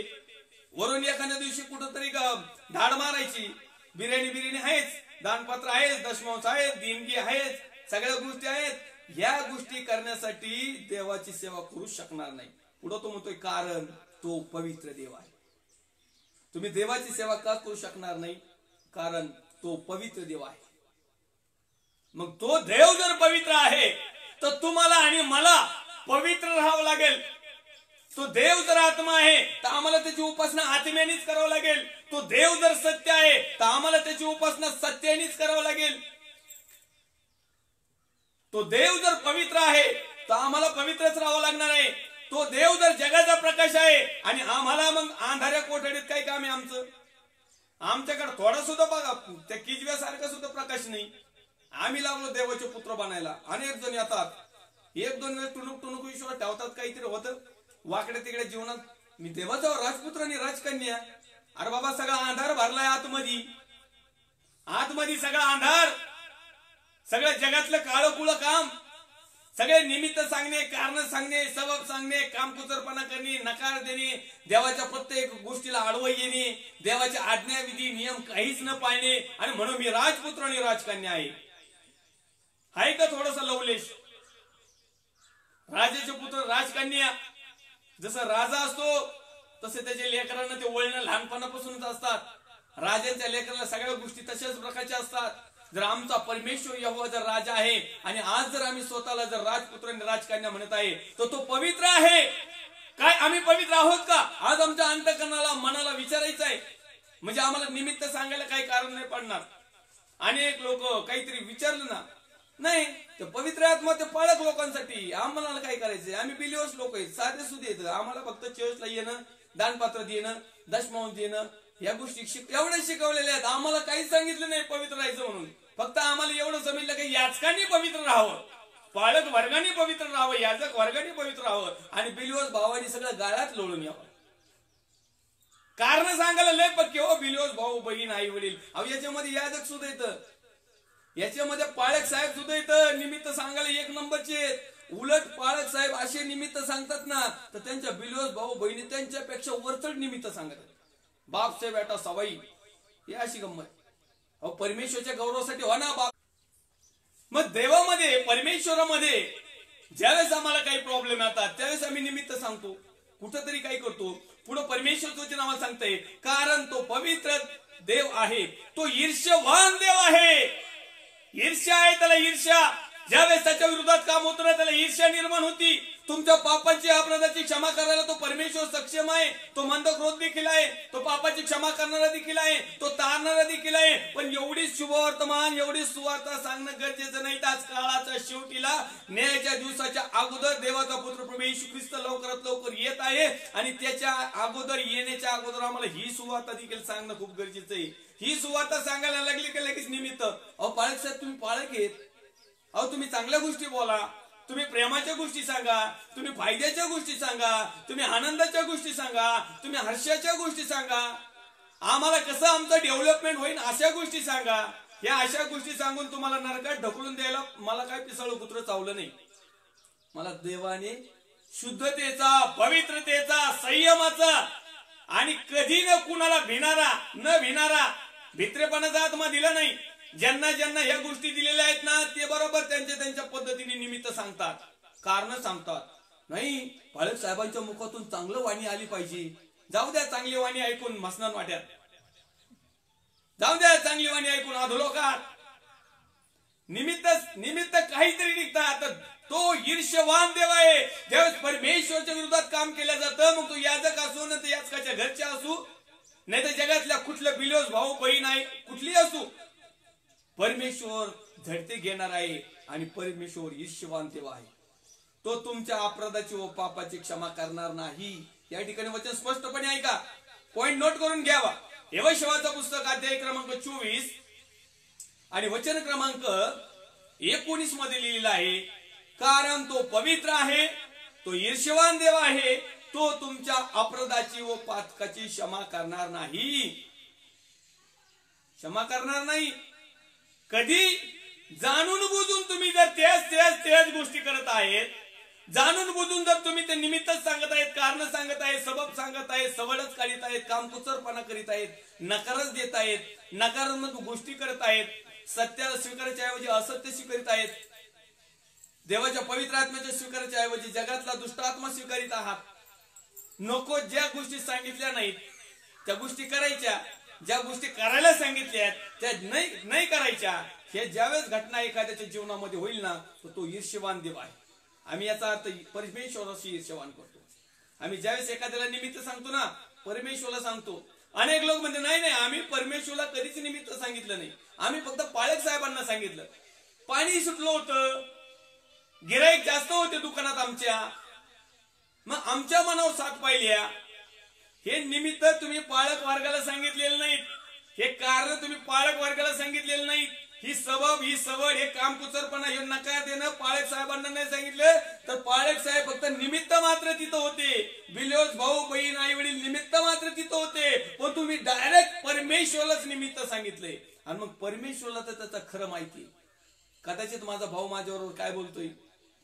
वरून एखाद्या दिवशी कुठंतरी धाड मारायची, बिर्याणी आहेच, दानपत्र आहेच, दशमांश आहेत, देणगी आहेत, सगळ्या गोष्टी आहेत. ह्या गोष्टी करण्यासाठी देवाची सेवा करू शकणार नाही. पुढे तो म्हणतोय कारण तो पवित्र देव आहे. तुम्ही देवाची सेवा का करू शकणार नाही, कारण तो पवित्र देव आहे. मग तो देव जर पवित्र आहे तर तुम्हाला आणि मला पवित्र राहावं लागेल. तो देव जर आत्मा आहे तर आम्हाला त्याची उपासना आत्म्यानेच करावं लागेल. तो देव जर सत्य आहे तर आम्हाला त्याची उपासना सत्यानेच करावं लागेल. तो देव जर पवित्र आहे तर आम्हाला पवित्रच राहावं लागणार आहे. तो देव जर जगाचा प्रकाश आहे आणि आम्हाला मग अंधाऱ्या कोठडीत काय काम आहे आमचं. आमच्याकडे थोडा सुद्धा बघा त्या किजव्यासारखा सुद्धा प्रकाश नाही. आम्ही लागलो देवाचे पुत्र बनायला. अनेक जण येतात, एक दोन वेळेस टुणूक विश्वास ठेवतात, काहीतरी होतं वाकडे तिकडे जीवनात. मी देवाचा राजपुत्र आणि राजकन्या. अरे बाबा सगळा अंधार भरलाय आतमध्ये सगळा अंधार, सगळं जगातलं काळं कुळं काम सगळे निमित्त सांगणे, कारण सांगणे, सबब सांगणे, कामकुचरपणा करणे, नकार देणे, देवाच्या प्रत्येक गोष्टीला आडवं येणे, देवाच्या आज्ञाविधी नियम काहीच न पाळणे, आणि म्हणून मी राजपुत्र आणि राजकन्या आहे का थोडस लवलेश? राजाचे पुत्र राजकन्या, जसं राजा असतो तसे त्याच्या लेकरांना ते वळणं लहानपणापासूनच असतात. राजांच्या लेकराला सगळ्या गोष्टी तशाच प्रकारच्या असतात. जर आमचा परमेश्वर यहोवा जर राजा आहे आणि आज जर आम्ही स्वतःला जर राजपुत्र आणि राजकन्या म्हणत आहे तर तो पवित्र आहे. काय आम्ही पवित्र आहोत का? आज आमच्या अंतःकरणाला मनाला विचारायचं आहे. म्हणजे आम्हाला निमित्त सांगायला काही कारण नाही पडणार. अनेक लोक काहीतरी विचारलं ना, नाही ते पवित्र आत्मा ते पाळक लोकांसाठी, आम्हाला काय करायचंय? आम्ही बिलिव्हर्स लोक आहेत, साधे सुधे येत, आम्हाला फक्त चर्चला येणं, दानपात्र देणं, दशमांश देणं, या गोष्टी एवढ्या शिकवलेल्या आहेत. आम्हाला काहीच सांगितलं नाही पवित्र राहायचं म्हणून. फक्त आम्हाला एवढं समजलं की याचकांनी पवित्र राहावं, पाळक वर्गाने पवित्र राहावं, याजक वर्गाने पवित्र राहावं, आणि बिलिव्हर्स भावानी सगळं गाळ्यात लोळून यावं. कारण सांगायला लय पक्के हो, बिलिव्हर्स भाऊ बहीण आई वडील. अहो याच्यामध्ये याजक सुद्धा येतं, याच्यामध्ये पाळक साहेब सुद्धा येतं. निमित्त सांगायला एक नंबरचे. उलट पाळक साहेब असे निमित्त सांगतात ना, तर त्यांच्या बिलिव्हर्स भाऊ बहिणी त्यांच्यापेक्षा वरचढ निमित्त सांगतात. बाप से बेटा सवाई, ही अशी गंमत. अहो परमेश्वरच्या गौरवासाठी हो ना बाप. मग देवामध्ये परमेश्वरामध्ये ज्यावेळेस आम्हाला काही प्रॉब्लेम येतात त्यावेळेस आम्ही निमित्त सांगतो, कुठंतरी काय करतो. पुढे परमेश्वरचं नाव सांगतंय, कारण तो पवित्र देव आहे, तो ईर्ष्यवान देव आहे. ईर्ष्या आहे त्याला, ईर्ष्या. ज्यावेळेस त्याच्या विरोधात काम होतं ना त्याला ईर्ष्या निर्माण होती. तुमच्या पापाची अपराधाची क्षमा करायला तो परमेश्वर सक्षम आहे. तो मंद क्रोध देखील आहे, तो पापाची क्षमा करणारा देखील आहे, तो तारणारा देखील आहे. पण एवढी शुभवर्तमान, एवढी सुवार्ता सांगणं गरजेचं नाही. त्याच काळाच्या शेवटीला न्यायाच्या दिवसाच्या अगोदर देवाचा पुत्र प्रभू येशू ख्रिस्त लवकरात लवकर येत आहे, आणि त्याच्या अगोदर येण्याच्या अगोदर आम्हाला ही सुवार्ता देखील सांगणं खूप गरजेचं आहे. ही सुवार्ता सांगायला लागली की लगेच निमित्त. अहो पाळक साहेब तुम्ही पाळक आहेत, अहो तुम्ही चांगल्या गोष्टी बोला, तुम्ही प्रेमाच्या गोष्टी सांगा, तुम्ही फायद्याच्या गोष्टी सांगा, तुम्ही आनंदाच्या गोष्टी सांगा, तुम्ही हर्षाच्या गोष्टी सांगा. आम्हाला कसं आमचं डेव्हलपमेंट होईल अशा गोष्टी सांगा. या अशा गोष्टी सांगून तुम्हाला नरकात ढकलून द्यायला मला काय पिसाळू कुत्र चावलं नाही. मला देवाने शुद्धतेचा, पवित्रतेचा, संयमाचा आणि कधी न कुणाला न भिणारा भित्रेपणाचा आत्मा दिला नाही. ज्यांना ज्यांना ह्या गोष्टी दिलेल्या आहेत ना ते बरोबर त्यांच्या पद्धतीने निमित्त सांगतात, कारण सांगतात. नाही पाळक साहेबांच्या मुखातून चांगलं वाणी आली पाहिजे. जाऊ द्या चांगली वाणी ऐकून मसनान वाट्यात, जाऊ द्या चांगली वाणी ऐकून अधोलोकात. निमित्त काहीतरी निघतात. तो ईर्ष्यवान देव आहे. ज्यावेळेस परमेश्वरच्या विरोधात काम केलं जातं, मग तो याजक असो ना तर याजकाच्या घरच्या असू, नाही तर जगातल्या कुठल्या बिलिव्हर्स भाऊ बहीण आहे कुठली असू, परमेश्वर झडते घेणार आहे. आणि परमेश्वर ईर्ष्यवान देव आहे. तो तुमच्या अपराधाची व पापाची क्षमा करणार नाही. या ठिकाणी वचन स्पष्टपणे ऐका, पॉइंट नोट करून घ्यावा. यहोशुआचं पुस्तक अध्याय क्रमांक 24 आणि वचन क्रमांक 19 मध्ये लिहिलेलं आहे, कारण तो पवित्र आहे, तो ईर्ष्यवान देव आहे, तो तुमच्या अपराधाची व पातकाची क्षमा करणार नाही. क्षमा करणार नाही. कधी? जाणून बुजून तुम्ही जर त्याच गोष्टी करत आहेत, जाणून बुजून जर तुम्ही ते निमित्तच सांगत आहेत, कारण सांगत आहेत, सबब सांगत आहेत, सवडच काढत आहेत, कामकुचरपणा करीत आहेत, नकारच देत आहेत, नकारात्मक गोष्टी करत आहेत, सत्याला स्वीकारायच्या ऐवजी असत्य स्वीकारित आहेत, देवाच्या पवित्र आत्म्याच्या स्वीकारायच्या ऐवजी जगातला दुष्ट आत्मा स्वीकारित आहात. नको ज्या गोष्टी सांगितल्या नाहीत त्या गोष्टी करायच्या, ज्या गोष्टी करायला सांगितल्या त्या नाही करायच्या. हे ज्यावेळेस घटना एखाद्याच्या जीवनामध्ये होईल ना तर तो ईर्ष्यवान देव आहे. आम्ही याचा अर्थ परमेश्वराशी ईर्ष्यवान करतो. आम्ही ज्यावेळेस एखाद्याला निमित्त सांगतो ना परमेश्वराला सांगतो. अनेक लोक म्हणते नाही आम्ही परमेश्वराला कधीच निमित्त सांगितलं नाही, आम्ही फक्त पाळक साहेबांना सांगितलं. पाणी सुटलं होतं, गिराईक जास्त होते दुकानात आमच्या, मग आमच्या मनावर साथ पाहिल्या. हे निमित्त तुम्ही पाळक वर्गाला सांगितलेलं नाहीत, हे कारण तुम्ही पाळक वर्गाला सांगितलेलं नाहीत. ही सबब, ही सवड, हे कामकुचरपणा, हे नकार देणं पाळक साहेबांना नाही सांगितलं, तर पाळक साहेब फक्त निमित्त मात्र तिथं होते. बिलिव्हर्स भाऊ बहीण आई वडील निमित्त मात्र तिथं होते, पण तुम्ही डायरेक्ट परमेश्वरालाच निमित्त सांगितलंय. आणि मग परमेश्वराला तर त्याचा खरं माहिती. कदाचित माझा भाऊ माझ्याबरोबर काय बोलतोय,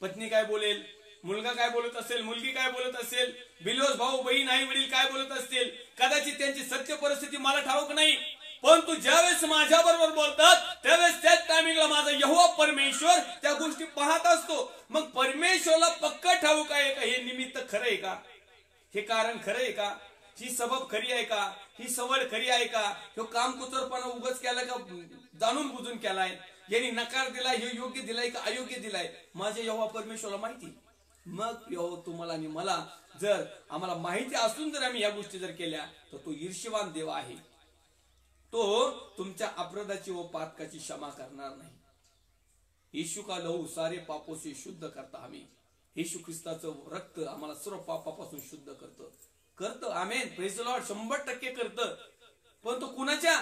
पत्नी काय बोलेल, मुलगा काय बोलत असेल, मुलगी काय बोलत असेल, बिलोस भाऊ बहीण आई वडील काय बोलत असतील, कदाचित त्यांची सत्य परिस्थिती मला ठाऊक नाही, परंतु ज्यावेळेस माझ्या बरोबर बोलतात त्यावेळेस त्याच टायमिंगला माझा यहोवा परमेश्वर त्या गोष्टी पाहत असतो. मग परमेश्वरला पक्का ठाऊक आहे का हे निमित्त खरं आहे का, हे कारण खरं आहे का, ही सबब खरी आहे का, ही सवड खरी आहे का, हे कामकुचरपणा उगाच केला का जाणून बुजून केलाय, यांनी नकार दिलाय, हे योग्य दिलाय का अयोग्य दिलाय, माझ्या यहोवा परमेश्वरला माहिती. मग यहोवा तुम्हाला आणि मला जर आम्हाला माहिती असून जर आम्ही या गोष्टी जर केल्या तर तो ईर्ष्यवान देव आहे. तो तुमच्या अपराधाची व पातकाची क्षमा करणार नाही. येशू का लहू सारे पापों से शुद्ध करता हमें. येशू ख्रिस्ताचं रक्त आम्हाला सर्व पापापासून शुद्ध करतं. आमेन, प्रेज द लॉर्ड. 100% करतं. पण तो कुणाच्या,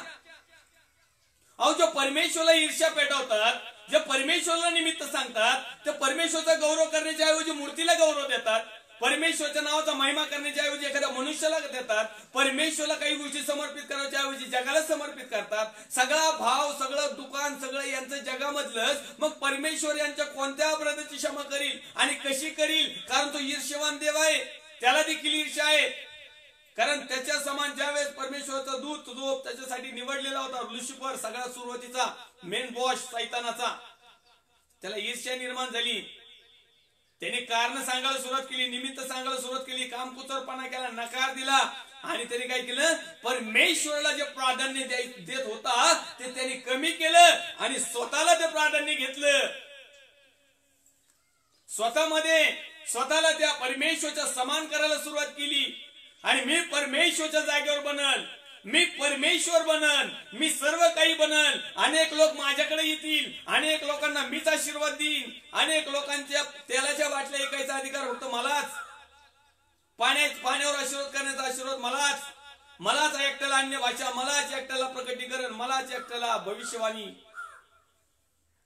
अहो जो परमेश्वरला ईर्ष्या पेटवतात, जे परमेश्वरला निमित्त सांगतात, ते परमेश्वरचा गौरव करण्याच्या ऐवजी मूर्तीला गौरव देतात, परमेश्वरच्या नावाचा महिमा करण्याच्या ऐवजी एखाद्या मनुष्याला देतात, परमेश्वरला काही गोष्टी समर्पित करण्याच्या ऐवजी जगाला समर्पित करतात. सगळा भाव, सगळं दुकान, सगळं यांचं जगामधलंच. मग परमेश्वर यांच्या कोणत्या अपराधाची क्षमा करील आणि कशी करील, कारण तो ईर्ष्यवान देव आहे, त्याला देखील ईर्ष्या आहे. कारण त्याच्या समान ज्यावेळेस परमेश्वराचा दूत जो त्याच्यासाठी निवडलेला होता लुसिफर, सगळ्यात सुरुवातीचा मेन बॉस सैतानाचा, त्याला ईर्ष्या निर्माण झाली. त्याने कारण सांगायला सुरुवात केली, निमित्त सांगायला सुरुवात केली, कामकुचरपणा केला, नकार दिला आणि त्याने काय केलं, परमेश्वराला जे प्राधान्य देत होता ते त्याने कमी केलं आणि स्वतःला ते प्राधान्य घेतलं. स्वतःला त्या परमेश्वराच्या समान करायला सुरुवात केली आणि मी परमेश्वराच्या जागेवर बनल, मी परमेश्वर बनन, मी सर्व काही बनन, अनेक लोक माझ्याकडे येतील, अनेक लोकांना मीच आशीर्वाद देईन, अनेक लोकांच्या तेलाच्या बाटल्या ऐकायचा अधिकार होतो मलाच, पाण्यावर आशीर्वाद करण्याचा आशीर्वाद मलाच एकट्याला अन्य भाषा, मलाच एकट्याला प्रकटीकरण, मलाच एकट्याला भविष्यवाणी.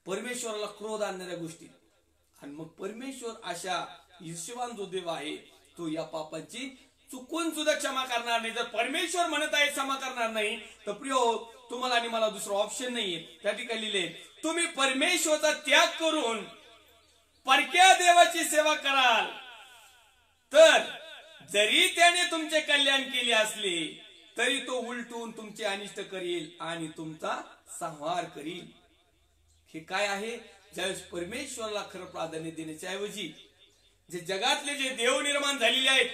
परमेश्वराला क्रोध आणणाऱ्या गोष्टी. आणि मग परमेश्वर अशा ईर्ष्यवान जो देव आहे तो या पापांची चुकून सुद्धा क्षमा करणार नाही. जर परमेश्वर म्हणत आहे क्षमा करणार नाही तर प्रियो तुम्हाला आणि मला दुसरा ऑप्शन नाहीये. त्या ठिकाणी लिहिले, तुम्ही परमेश्वराचा त्याग करून परक्या देवाची सेवा कराल तर जरी त्याने तुमचे कल्याण केले असले तरी तो उलटून तुमचे अनिष्ट करील आणि तुमचा संहार करील. हे काय आहे, ज्यावेळेस परमेश्वराला खरं प्राधान्य देण्याच्या ऐवजी जे जगातले जे देव निर्माण झालेले आहेत,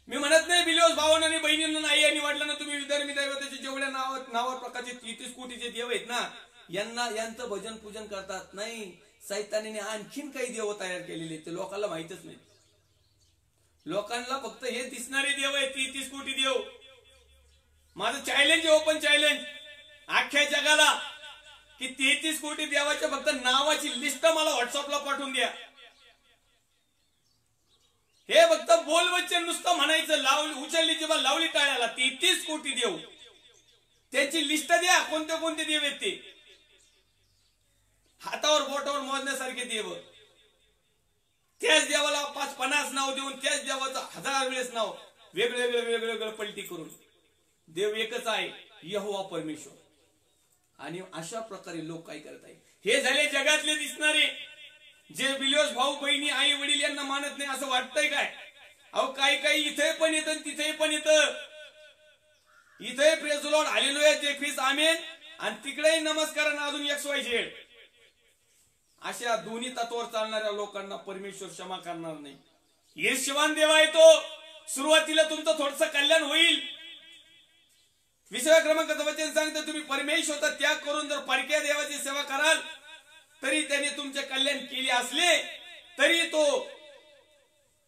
मी म्हणत नाही बिलिओस भावांना आणि बहिणींना नाही निवडलं ना तुम्ही विधर्मी दैवताचे जेवढ्या नावा प्रकारचे 33 कोटीचे देव आहेत ना, यांचं भजन पूजन करतात. नाही, सैतानाने आणखीन काही देव तयार केलेले ते लोकांना माहितच नाही. लोकांना फक्त हे दिसणारे देव आहेत 33 कोटी देव. माझं चॅलेंज आहे, ओपन चॅलेंज अख्ख्या जगाला, की 33 कोटी देवाच्या फक्त नावाची लिस्ट मला व्हॉट्सअपला पाठवून द्या. हे फक्त बोलवच्चन नुसतं म्हणायचं, उचलली जेव्हा लावली टाळ्याला 33 कोटी देव, त्यांची लिस्ट द्या, कोणते कोणते देव आहेत ते, हातावर बोटावर मोजण्यासारखे देव. त्याच देवाला 50 नाव देऊन त्याच देवाचं 1000 वेळेस नाव वेगवेगळं पलटी करून. देव एकच आहे, यहोवा परमेश्वर. आणि अशा प्रकारे लोक काय करत आहेत, हे झाले जगातले दिसणारे जे बिलिओस भाऊ बहिणी आई वडील यांना मानत नाही असं वाटतंय काय. अहो काही इथे पण येतं तिथे पण येतं. इथे प्रेज द लॉर्ड हालेलुया जे ख्रिस्त आमेन, आणि तिकडेही नमस्कार अजून XYZ. अशा दोन्ही तत्वावर चालणाऱ्या लोकांना परमेश्वर क्षमा करणार नाही. ईर्ष्यवान देव आहे तो. सुरुवातीला तुमचं थोडंसं कल्याण होईल. 20व्या क्रमांकाचं वचन सांगतं, तुम्ही परमेश्वरचा त्याग करून जर परक्या देवाची सेवा कराल तरी त्याने तुमचे कल्याण केले असले तरी तो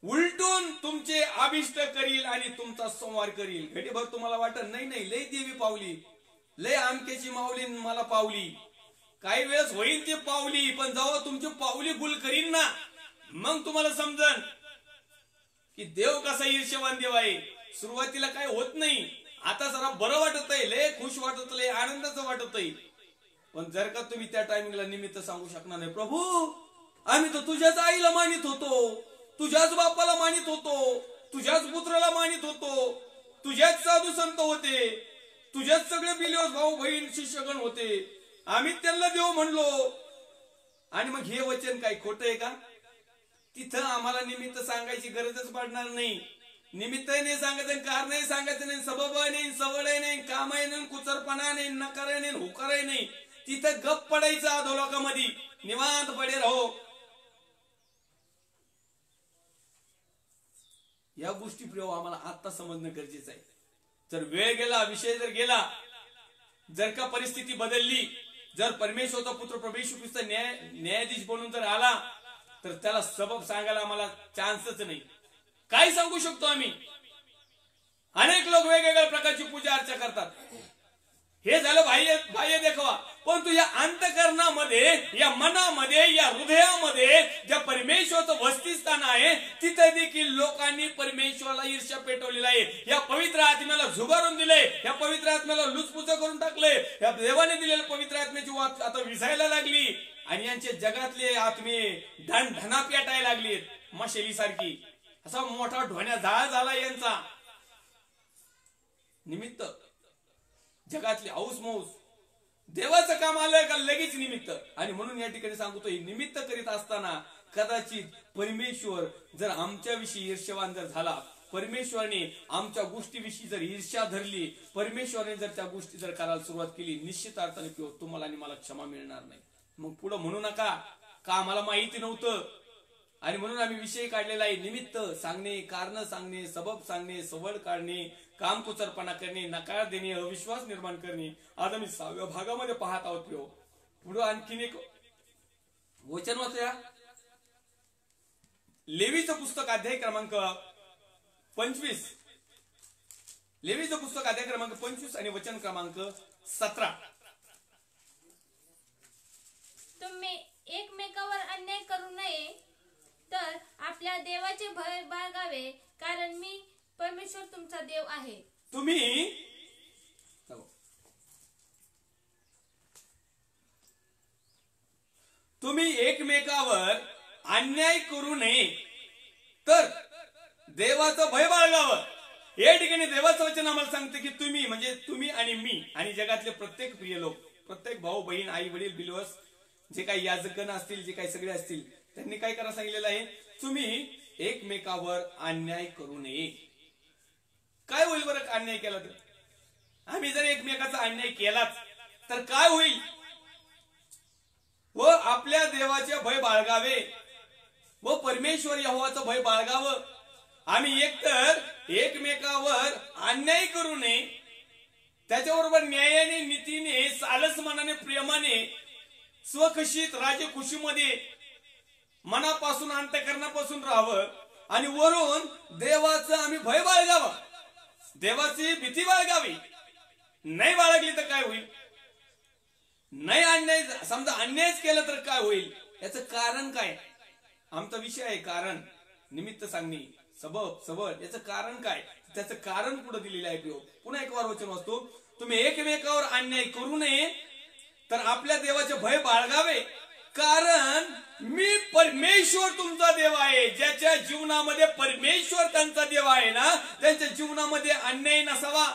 उलटून तुमचे अभिष्ट करील आणि तुमचा संहार करील. घडीभर तुम्हाला वाटत नाही लय देवी पावली, लय आमक्याची माऊली मला पावली. काही वेळेस होईल ती पावली, पण जेव्हा तुमची पावली गुल करीन ना मग तुम्हाला समजन की देव कसा ईर्ष्यवान देव आहे. सुरुवातीला काय होत नाही, आता जरा बरं वाटत आहे, लय खुश वाटत, लय आनंदाचं वाटत आहे. पण जर का तुम्ही त्या टायमिंगला निमित्त सांगू शकणार नाही, प्रभू आम्ही तर तुझ्याच आईला मानित होतो, तुझ्याच बापाला मानित होतो, तुझ्याच पुत्राला मानित होतो, तुझ्याच साधू संत होते, तुझ्याच सगळे बिलिओस भाऊ बहीण शिष्यगण होते, आम्ही त्यांना देव म्हणलो, आणि मग हे वचन काय खोटं आहे का? तिथं आम्हाला निमित्त सांगायची गरजच पडणार नाही. निमित्त नाही सांगायचं, कारण सांगायचं नाही, सबब नाही, सवड नाही, काम नाही, कुचरपणा नाही, नकार नाही, हुकार नाही. तिथं गप पडायचं अधोलोकामध्ये, निवांत पडे राहो. या गोष्टी प्रिय आम्हाला आता समजणं गरजेचं आहे. जर वेळ गेला, विषय जर गेला, जर का परिस्थिती बदलली, जर परमेश्वरचा पुत्र प्रभू येशू ख्रिस्त न्यायाधीश बनून जर आला, तर त्याला सबब सांगायला आम्हाला चान्सच नाही. काय सांगू शकतो आम्ही? अनेक लोक वेगवेगळ्या प्रकारची पूजा अर्चा करतात. हे झालं बाह्य देखावा. परंतु या अंतःकरणामध्ये, या मनामध्ये, या हृदयामध्ये ज्या परमेश्वराचं वसतिस्थान आहे, तिथे देखील लोकांनी परमेश्वराला ईर्ष्या पेटवलेला आहे. या पवित्र आत्म्याला झुगारून दिले, या पवित्र आत्म्याला लुचपुच करून टाकले. या देवाने दिलेल्या पवित्र आत्म्याची वाट आता विसायला लागली आणि यांचे जगातले आत्मे धना पेटायला लागलेत मशेलीसारखी. असा मोठा ढोण्या झाला झाला यांचा. निमित्त जगातली औस मौस, देवाचं काम आलंय का लगेच निमित्त. आणि म्हणून या ठिकाणी सांगतो, निमित्त करीत असताना कदाचित परमेश्वर जर आमच्याविषयी ईर्ष्यवान जर झाला, परमेश्वराने आमच्या गोष्टीविषयी जर ईर्ष्या धरली, परमेश्वराने जर त्या गोष्टी जर करायला सुरुवात केली, निश्चित अर्थाने तुम्हाला आणि मला क्षमा मिळणार नाही. मग पुढे म्हणू नका का आम्हाला माहिती नव्हतं. आणि म्हणून आम्ही विषय काढलेला आहे. निमित्त सांगणे, कारण सांगणे, सबब सांगणे, सवड काढणे, काम कुचरपणा करणे, नकार देणे, अविश्वास निर्माण करणे. आज आम्ही 6व्या भागामध्ये पाहत आहोत. पुढे आणखीन एक वचन वाचूया. लेवीचं पुस्तक अध्याय क्रमांक 25. लेवीचं पुस्तक अध्याय क्रमांक 25 आणि वचन क्रमांक 17. तुम्ही एकमेकावर अन्याय करू नये, तर आपल्या देवाचे भय बाळगावे, कारण मी परमेश्वर तुमचा देव आहे. तुम्ही एकमेकावर अन्याय करू नये, तर देवाचं भय बाळगावं. या ठिकाणी देवाचं वचन आम्हाला सांगते की तुम्ही म्हणजे तुम्ही आणि मी आणि जगातले प्रत्येक प्रिय लोक, प्रत्येक भाऊ बहीण, आई वडील, बिलवस, जे काही याजकन असतील, जे काही सगळे असतील, त्यांनी काय करायला सांगितलेलं आहे? तुम्ही एकमेकावर अन्याय करू नये. काय होईल बरं अन्याय केला तर? आम्ही जर एकमेकाचा अन्याय केलाच तर काय होईल? व आपल्या देवाचे भय बाळगावे व परमेश्वर यहोवाचं भय बाळगावं. आम्ही एकतर एकमेकावर अन्याय करू नये, त्याच्याबरोबर न्यायाने, नीतीने, सालस मनाने, प्रेमाने, स्वखुशीत राजखुशीमध्ये मनापासून अंतःकरणापासून राहावं आणि वरून देवाचं आम्ही भय बाळगावं, देवाची भीती बाळगावी. नाही बाळगली तर काय होईल? नाही अन्याय, समजा अन्यायच केलं तर काय होईल? याचं कारण काय? आमचा विषय आहे कारण, निमित्त सांगणे, सबब, सवड. याचं कारण काय? त्याचं कारण पुढे दिलेलं आहे. पुन्हा एक वार वचन वाचतो. तुम्ही एकमेकावर अन्याय करू नये, तर आपल्या देवाचे भय बाळगावे, कारण मी परमेश्वर तुमचा देव आहे. ज्याच्या जीवनामध्ये परमेश्वर त्यांचा देव आहे ना, त्यांच्या जीवनामध्ये अन्याय नसावा,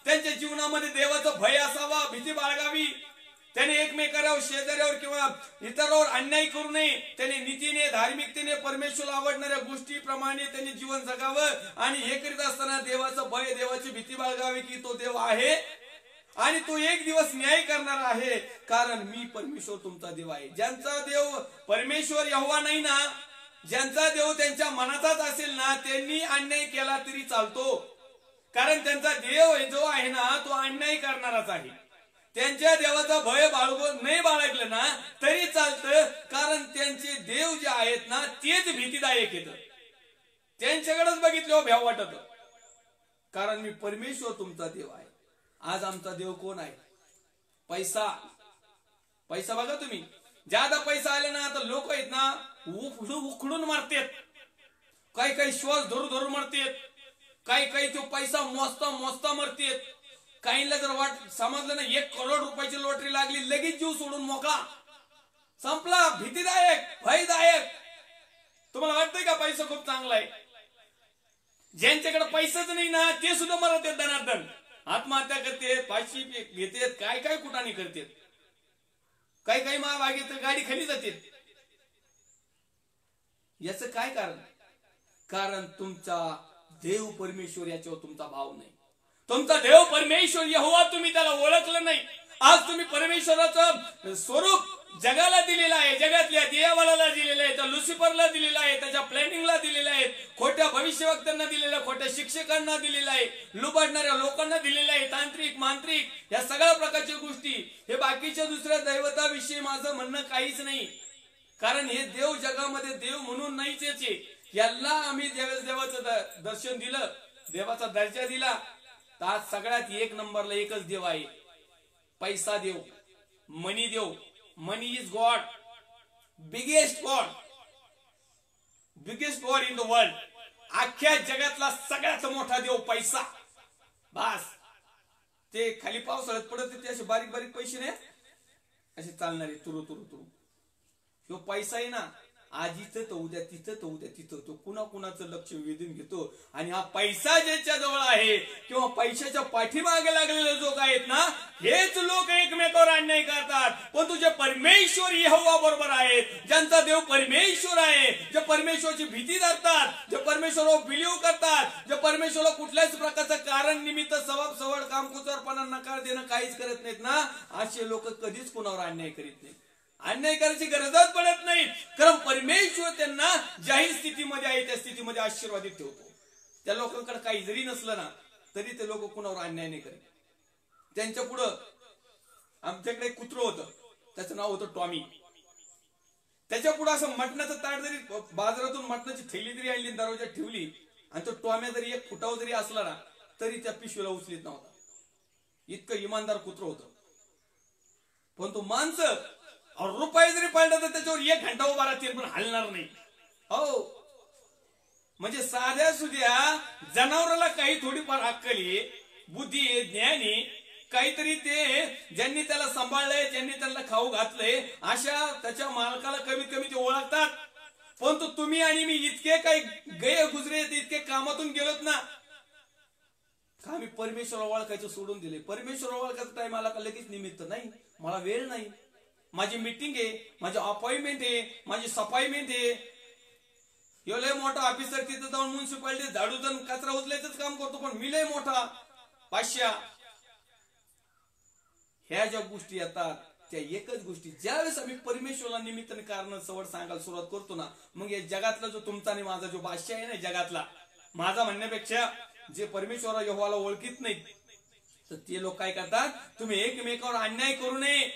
त्यांच्या जीवनामध्ये देवाचं भय असावा, भीती बाळगावी. त्याने एकमेकांवर, शेजाऱ्यावर किंवा इतरांवर अन्याय करू नये. त्याने नीतीने, धार्मिकतेने, परमेश्वराला आवडणाऱ्या गोष्टीप्रमाणे त्यांनी जीवन जगावं. आणि हे करीत असताना देवाचं भय, देवाची भीती बाळगावी की तो देव आहे आणि तो एक दिवस न्याय करणार आहे, कारण मी परमेश्वर तुमचा देव आहे. ज्यांचा देव परमेश्वर यहोवा नाही ना, ज्यांचा देव त्यांच्या मनाचाच असेल ना, त्यांनी अन्याय केला तरी चालतो, कारण त्यांचा देव जो आहे ना तो अन्याय करणाराच आहे. त्यांच्या देवाचा भय नाही बाळगलं ना तरी चालतं, कारण त्यांचे देव जे आहेत ना तेच भीतीदायक येत. त्यांच्याकडेच बघितलं भ्याव वाटत, कारण मी परमेश्वर तुमचा देव आहे. आज आमचा देव कोण आहे? पैसा. पैसा बघा तुम्ही, ज्यादा पैसा आले ना तर लोक आहेत ना उखडून मारतात, काही काही श्वास धरू धरू मारतात, काही काही तो पैसा मोजता मोजता मारतात. काहींना जर समजलं ना 1 करोड रुपयाची लॉटरी लागली, लगेच जीव सोडून मोकळा, संपला. भीतीदायक, भयदायक. तुम्हाला वाटतंय का पैसा खूप चांगला आहे? ज्यांच्याकडे पैसाच नाही ना ते सुद्धा मरतात दनादन, आत्महत्या करते, फाशी घेतात, काय काय कुठाने करतात. काही काही महाभागे तर गाडी खाली जातात. याचं काय कारण? कारण तुमचा देव परमेश्वर याच्यावर तुमचा भाव नाही. तुमचा देव परमेश्वर यहोवा तुम्ही त्याला ओळखलं नाही. आज तुम्ही परमेश्वराचं स्वरूप जगाला दिलेलं आहे, जगातल्या दियावाला दिलेलं आहे, त्या लुसिफरला दिलेलं आहे, त्याच्या प्लॅनिंगला दिलेलं आहे, खोट्या भविष्यवक्त्यांना दिलेलं आहे, खोट्या शिक्षकांना दिलेलं आहे, लुबाडणाऱ्या लोकांना दिलेलं आहे, तांत्रिक मांत्रिक या सगळ्या प्रकारच्या गोष्टी. हे बाकीच्या दुसऱ्या दैवताविषयी माझं म्हणणं काहीच नाही. कारण हे देव जगामध्ये देव म्हणून नाहीच याचे. याला आम्ही ज्यावेळेस देवाचं दर्शन दिलं, देवाचा दर्जा दिला, तर आज सगळ्यात एक नंबरला एकच देव आहे, पैसा देव, मनी देव. Money is God, biggest God in the world. अख्ख्या जगातला सगळ्यात मोठा देव पैसा. बस ते खाली पावसाळ्यात पडत ते असे बारीक बारीक पैसे नाही, असे चालणारे तुरु तुरु तुरु. तो पैसा आहे ना, आज इथं तर उद्या तिथं, तर उद्या तिथं. तो कुणाकुणाचं लक्ष वेधून घेतो. आणि हा पैसा ज्याच्या जवळ आहे किंवा पैशाच्या पाठीमागे लागलेले लोक आहेत ना, हेच लोक एकमेकावर अन्याय करतात. पण तुझे परमेश्वर यहोवा बरोबर आहेत, ज्यांचा देव परमेश्वर आहे, जे परमेश्वराची भीती धरतात, जे परमेश्वरावर बिलीव्ह करतात, जे परमेश्वराला कुठल्याच प्रकारचं कारण निमित्त सवड काम कुचरपणा नकार देणं काहीच करत नाहीत ना, असे लोक कधीच कुणावर अन्याय करीत नाहीत. अन्याय करायची गरजच पडत नाही. कारण परमेश्वर त्यांना ज्याही स्थितीमध्ये आहे त्या स्थितीमध्ये आशीर्वादित ठेवतो. त्या लोकांकडे काही जरी नसलं ना, तरी ते लोक कुणावर अन्याय नाही करीत. त्यांच्या पुढं आमच्याकडे एक कुत्रं होतं, त्याचं नाव होतं टॉमी. त्याच्या पुढे असं मटणाचं ताट जरी बाजारातून मटणाची थैली जरी आणली, दरवाजात ठेवली, आणि तो टॉम्या जरी एक फुटावर जरी असला ना, तरी त्या पिशवीला उचलीत नव्हता. इतकं इमानदार कुत्रं होतं. पण तो माणसं रुपये जरी पडला तर त्याच्यावर 1 घंटा उभा राहतील, पण हलणार नाही. हो, म्हणजे साध्या सुध्या जनावराला काही थोडीफार अक्कली, बुद्धी, ज्ञानी काहीतरी ते ज्यांनी त्याला सांभाळलंय, ज्यांनी त्याला खाऊ घातलंय, अशा त्याच्या मालकाला कमीत कमी ते ओळखतात. पण तुम्ही आणि मी इतके काही गैर गुजरे, इतके कामातून गेलोत ना, का आम्ही परमेश्वरा ओळखायचं सोडून दिले. परमेश्वरा ओळखायचा टाइम आला का लगेच निमित्त नाही, मला वेळ नाही, माझी मीटिंग आहे, माझी अपॉइंटमेंट आहे, माझी सपाइमेंट आहे. लय मोठा ऑफिसर तिथं जाऊन म्युन्सिपालिटी झाडू जाऊन कचरा उचलायचंच काम करतो, पण मी लय मोठा पाचशा. ह्या ज्या गोष्टी येतात त्या एकच गोष्टी, ज्यावेळेस आम्ही परमेश्वराला निमित्ताने कारण सवड सांगायला सुरुवात करतो ना, मग या जगातला जो तुमचा आणि माझा जो बादशाह आहे ना जगातला, माझा म्हणण्यापेक्षा जे परमेश्वरा यहोवाला ओळखीत नाहीत, तर ते लोक काय करतात, तुम्ही एकमेकावर अन्याय करू नये,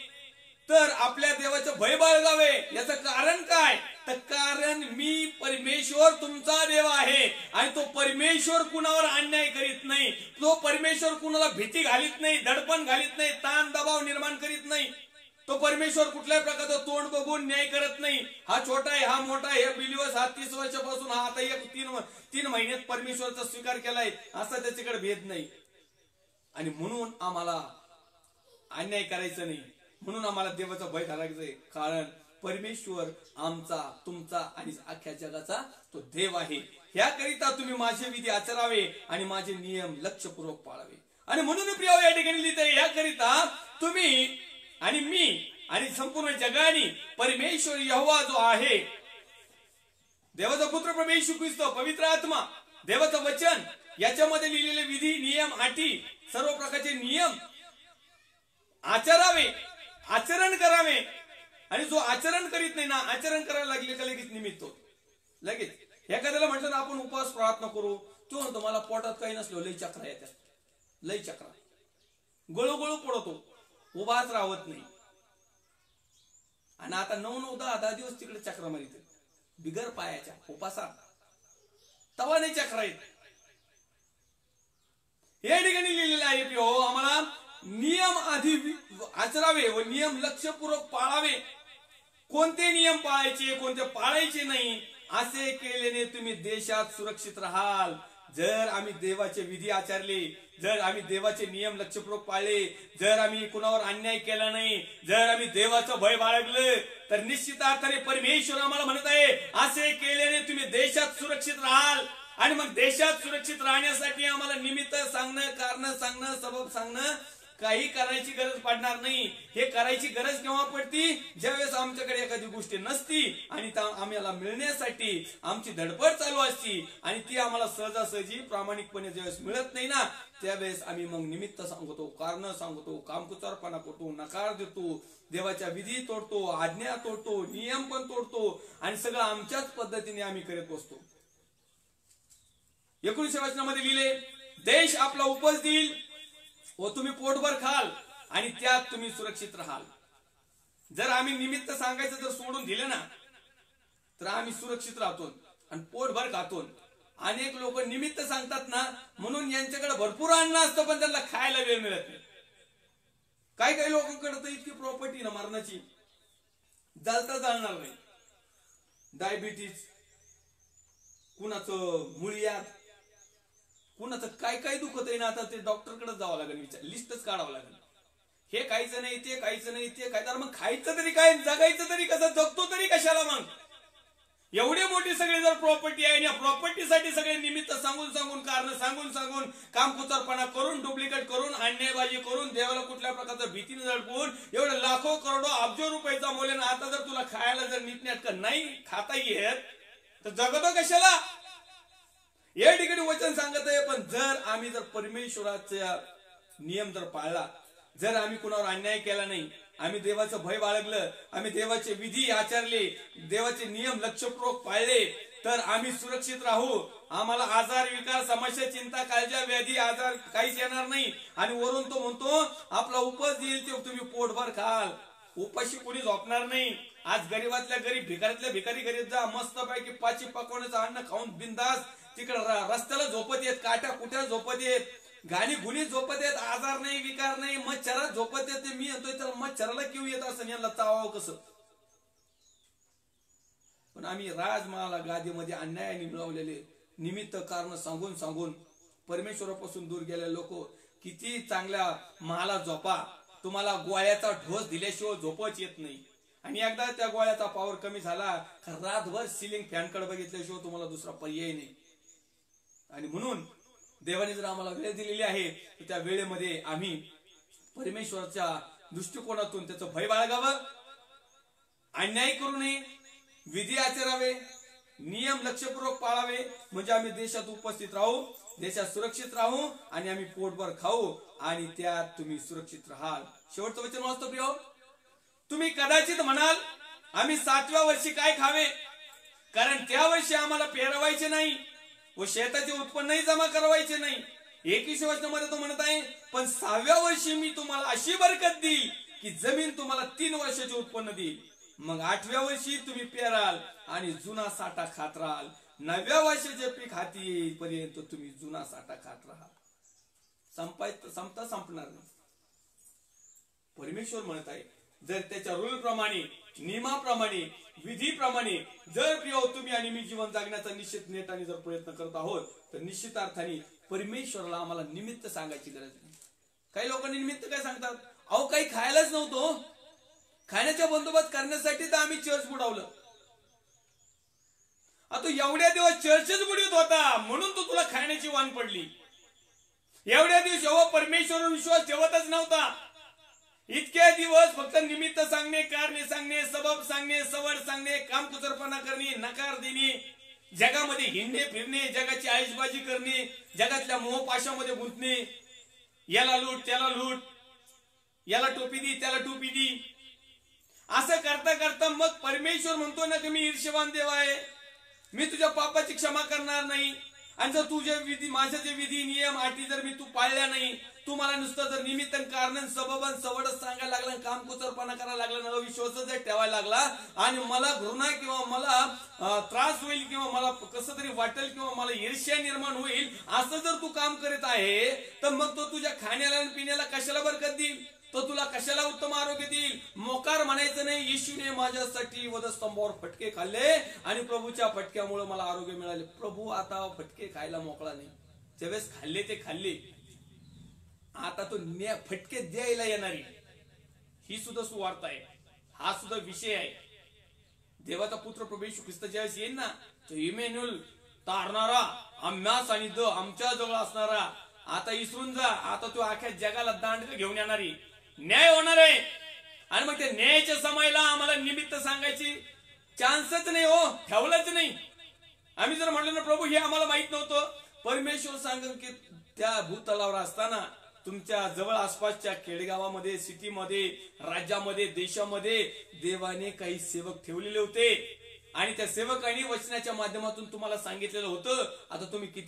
तर आपल्या देवाचं भय बाळगावे. याचं कारण काय? तर कारण मी परमेश्वर तुमचा देव आहे, आणि तो परमेश्वर कुणावर अन्याय करीत नाही. तो परमेश्वर कुणाला भीती घालीत नाही, दडपण घालीत नाही, ताण दबाव निर्माण करीत नाही. तो परमेश्वर कुठल्याही प्रकारचं तोंड बघून न्याय करत नाही. हा छोटा आहे, हा मोठा आहे, हे बिलीवर्स हा 30 वर्षापासून, हा आता 3 महिन्यात परमेश्वराचा स्वीकार केलाय, असा त्याच्याकडे भेद नाही. आणि म्हणून आम्हाला अन्याय करायचा नाही, म्हणून आम्हाला देवाचा भय धरायचंय. कारण परमेश्वर आमचा, तुमचा आणि अख्ख्या जगाचा तो देव आहे. याकरिता तुम्ही माझे विधी आचरावे आणि माझे नियम लक्षपूर्वक पाळावे. आणि म्हणून प्रिय या ठिकाणी लिहिते, याकरिता तुम्ही आणि मी आणि संपूर्ण जगाने परमेश्वर यहोवा जो आहे, देवाचा पुत्र प्रभू येशू ख्रिस्त, पवित्र आत्मा, देवाचं वचन, याच्यामध्ये लिहिलेले विधी, नियम, अटी, सर्व प्रकारचे नियम आचरावे, आचरण करावे. आणि जो आचरण करीत नाही ना, आचरण करायला लागले का लगेच निमित्त होतो. लगेच एखाद्याला म्हटलं ना आपण उपवास प्रार्थना करू, तो म्हणतो मला पोटात काही नसलो, लय चक्रा येतात, लय चक्रा, गळू पडतो, उभाच राहत नाही. आणि आता 9-9, 10-10 दिवस तिकडे चक्रा मारित बिगर पायाच्या उपासात, तवा नाही चक्रा येत. या ठिकाणी लिहिलेलं आहे की हो, आम्हाला नियम आधी आचरावे व नियम लक्षपूर्वक पाळावे. कोणते नियम पाळायचे, कोणते पाळायचे नाही, असे केल्याने तुम्ही देशात सुरक्षित राहाल. जर आम्ही देवाचे विधी आचरले, जर आम्ही देवाचे नियम लक्षपूर्वक पाळले, जर आम्ही कुणावर अन्याय केला नाही, जर आम्ही देवाचं भय बाळगलं, तर निश्चित अर्थाने परमेश्वर आम्हाला म्हणत आहे, असे केल्याने तुम्ही देशात सुरक्षित राहाल. आणि मग देशात सुरक्षित राहण्यासाठी आम्हाला निमित्त सांगणं, कारण सांगणं, सबब सांगणं काही करायची गरज पडणार नाही. हे करायची गरज केव्हा पडती, ज्यावेळेस आमच्याकडे एखादी गोष्ट नसती आणि आम्हाला मिळण्यासाठी आमची धडपड चालू असती आणि ती आम्हाला सहजासहजी प्रामाणिकपणे ज्यावेळेस मिळत नाही ना, त्यावेळेस आम्ही मग निमित्त सांगतो, कारण सांगतो, कामकुचारपणा करतो, नकार देतो, देवाच्या विधी तोडतो, आज्ञा तोडतो, नियम पण तोडतो आणि सगळं आमच्याच पद्धतीने आम्ही करत बसतो. 19 वचनामध्ये लिहिले, देश आपला उपज देईल व तुम्ही पोटभर खाल आणि त्यात तुम्ही सुरक्षित राहाल. जर आम्ही निमित्त सांगायचं जर सोडून दिलं ना, तर आम्ही सुरक्षित राहतो आणि पोटभर खातो. अनेक लोक निमित्त सांगतात ना म्हणून यांच्याकडे भरपूर अन्न असतं पण त्यांना खायला वेळ मिळत नाही. काही लोकांकडे तर इतकी प्रॉपर्टी ना मरणाची, जाळता जाणार नाही. डायबिटीज, कुणाचं मुळ्यात, कुणाचं काय काय दुखत आहे ना, आता ते डॉक्टरकडे जावं लागेल, विचार लिस्टच काढावं लागेल. हे खायचं नाही, ते खायचं नाही, ते खायचं. मग खायचं तरी काय, जगायचं तरी कसं, जगतो तरी कशाला? मग एवढी मोठी सगळी जर प्रॉपर्टी आहे, या प्रॉपर्टीसाठी सगळे निमित्त सांगून सांगून, कारण सांगून सांगून, कामकुचारपणा करून, डुप्लिकेट करून, अन्यायबाजी करून, देवाला कुठल्या प्रकारचं भीतीने दडपून, एवढं लाखो करोडो अब्जो रुपयाचा मोलेन आता जर तुला खायला जर नीटनेटकं नाही खाता येत तर जगतो कशाला? या ठिकाणी वचन सांगत आहे. पण जर आम्ही जर परमेश्वराचा नियम जर पाळला, जर आम्ही कुणावर अन्याय केला नाही, आम्ही देवाचं भय बाळगलं, आम्ही देवाचे विधी आचरले, देवाचे नियम लक्षपूर्वक पाळले, तर आम्ही सुरक्षित राहू. आम्हाला आजार, विकार, समस्या, चिंता, काळजा, व्याधी, आजार काहीच येणार नाही. आणि वरून तो म्हणतो आपला उपज देईल ते तुम्ही पोटभर खाल. उपाशी कोणी झोपणार नाही. आज गरीबातल्या गरीब, भिकारीतल्या भिकारी गरीब जा, मस्त पैकी पाची पकवण्याचं अन्न खाऊन बिंदास तिकडे रस्त्याला झोपत येत, काट्या कुठ्या झोपत येत, गाणी गुणी झोपत येत, आजार नाही, विकार नाही, मच्छरात झोपत येते. मी येतोय तर मच्छराला किव येत असं यांना चावावं कसं? पण आम्ही राजमहाला गादीमध्ये अन्यायाने मिळवलेले निमित्त कारण सांगून सांगून परमेश्वरापासून दूर गेलेले लोक किती चांगल्या मला झोपा, तुम्हाला गोळ्याचा ढोस दिल्याशिवाय झोपच येत नाही. आणि एकदा त्या गोळ्याचा पॉवर कमी झाला, रातभर सिलिंग फॅनकडे बघितल्याशिवाय तुम्हाला दुसरा पर्याय नाही. आणि म्हणून देवाने जर आम्हाला वेळ दिलेली आहे तर त्या वेळेमध्ये आम्ही परमेश्वराच्या दृष्टिकोनातून त्याचं भय बाळगावं, अन्याय करू नये, विधी आचरावे, नियम लक्षपूर्वक पाळावे, म्हणजे आम्ही देशात उपस्थित राहू, देशात सुरक्षित राहू आणि आम्ही पोटभर खाऊ आणि त्यात तुम्ही सुरक्षित राहाल. शेवटचं वचन वाचतो प्रिय. तुम्ही कदाचित म्हणाल आम्ही 7व्या वर्षी काय खावे, कारण त्या वर्षी आम्हाला पेरवायचे नाही व शेताचे उत्पन्नही जमा करवायचे नाही. 21 वचनामध्ये तो म्हणत आहे, पण 6व्या वर्षी मी तुम्हाला अशी बरकत देईल की जमीन तुम्हाला 3 वर्षाचे उत्पन्न देईल. मग 8व्या वर्षी तुम्ही पेराल आणि जुना साठा खात राहाल. 9व्या वर्षाचे पीक हाती येईपर्यंत तुम्ही जुना साठा खात राहाल. संपता संपणार नाही. परमेश्वर म्हणत आहे, जर त्याच्या रूल प्रमाणे, नियमाप्रमाणे, विधीप्रमाणे जर प्रिय तुम्ही आणि मी जीवन जगण्याचा निश्चित नेटाने जर प्रयत्न करत आहोत तर निश्चित अर्थाने परमेश्वराला आम्हाला निमित्त सांगायची गरज नाही. काही लोकांनी निमित्त काय सांगतात, अहो काही खायलाच नव्हतं, खाण्याचा बंदोबस्त करण्यासाठी तर आम्ही चर्च बुडवलं. आता एवढ्या दिवस चर्चच बुडीत होता म्हणून तो तुला खाण्याची वाण पडली. एवढ्या दिवस जेव्हा परमेश्वरावर विश्वास ठेवतच नव्हता, इतक्या दिवस फक्त निमित्त सांगणे, कारणे सांगणे, सबब सांगणे, सवड सांगणे, कामकुचरपणा करणे, नकार देणे, जगामध्ये हिंडणे फिरणे, जगाची आयुषबाजी करणे, जगातल्या मोहपाशामध्ये गुंतणे, याला लूट त्याला लूट, याला टोपी दी त्याला टोपी दी, असं करता करता मग परमेश्वर म्हणतो ना की मी ईर्ष्यवान देव आहे, मी तुझ्या पापाची क्षमा करणार नाही. आणि जर तुझे विधी, माझे जे विधी नियम अटी जर मी तू पाळल्या नाही, तू मला नुसतं जर निमित्त कारण सबबन सवडच सांगायला लागला, कामकुचरपणा करायला लागला, अविश्वास जर ठेवायला लागला आणि मला घृणा किंवा मला त्रास होईल किंवा मला कसं तरी वाटेल किंवा मला ईर्ष्या निर्माण होईल असं जर तू काम करत आहे, तर मग तो तुझ्या खाण्याला आणि पिण्याला कशाला बरकत देईल, तो तुला कशाला उत्तम आरोग्य देईल. मोकार म्हणायचं नाही, येशूने माझ्यासाठी वधस्तंभावर फटके खाल्ले आणि प्रभूच्या फटक्यामुळे मला आरोग्य मिळाले. प्रभू आता फटके खायला मोकळा नाही. ज्यावेळेस खाल्ले ते खाल्ले, आता तो फटके द्यायला येणारी ही सुद्धा सुवार्ता आहे, हा सुद्धा विषय आहे. देवाचा पुत्र प्रभू येशू ख्रिस्त ज्यावेळेस येईल ना, तो इमॅन्युअल तारणारा, आम्हास आणि आमच्या जवळ असणारा, आता इसरून जा, आता तो अख्ख्या जगाला दांडकं घेऊन येणारी न्याय होणार आहे. आणि मग त्या न्यायाच्या समयाला आम्हाला निमित्त सांगायची चान्सच नाही हो, ठेवलंच नाही. आम्ही जर म्हटलं ना प्रभू हे आम्हाला माहित नव्हतं, परमेश्वर सांगेल की त्या भूतलावर असताना तुमच्या जवळ आसपासच्या खेडेगावामध्ये, सिटीमध्ये, राज्यामध्ये, देशामध्ये देवाने काही सेवक ठेवलेले होते आणि त्या सेवकांनी वचनाच्या माध्यमातून तुम्हाला सांगितलेलं होतं. आता तुम्ही किती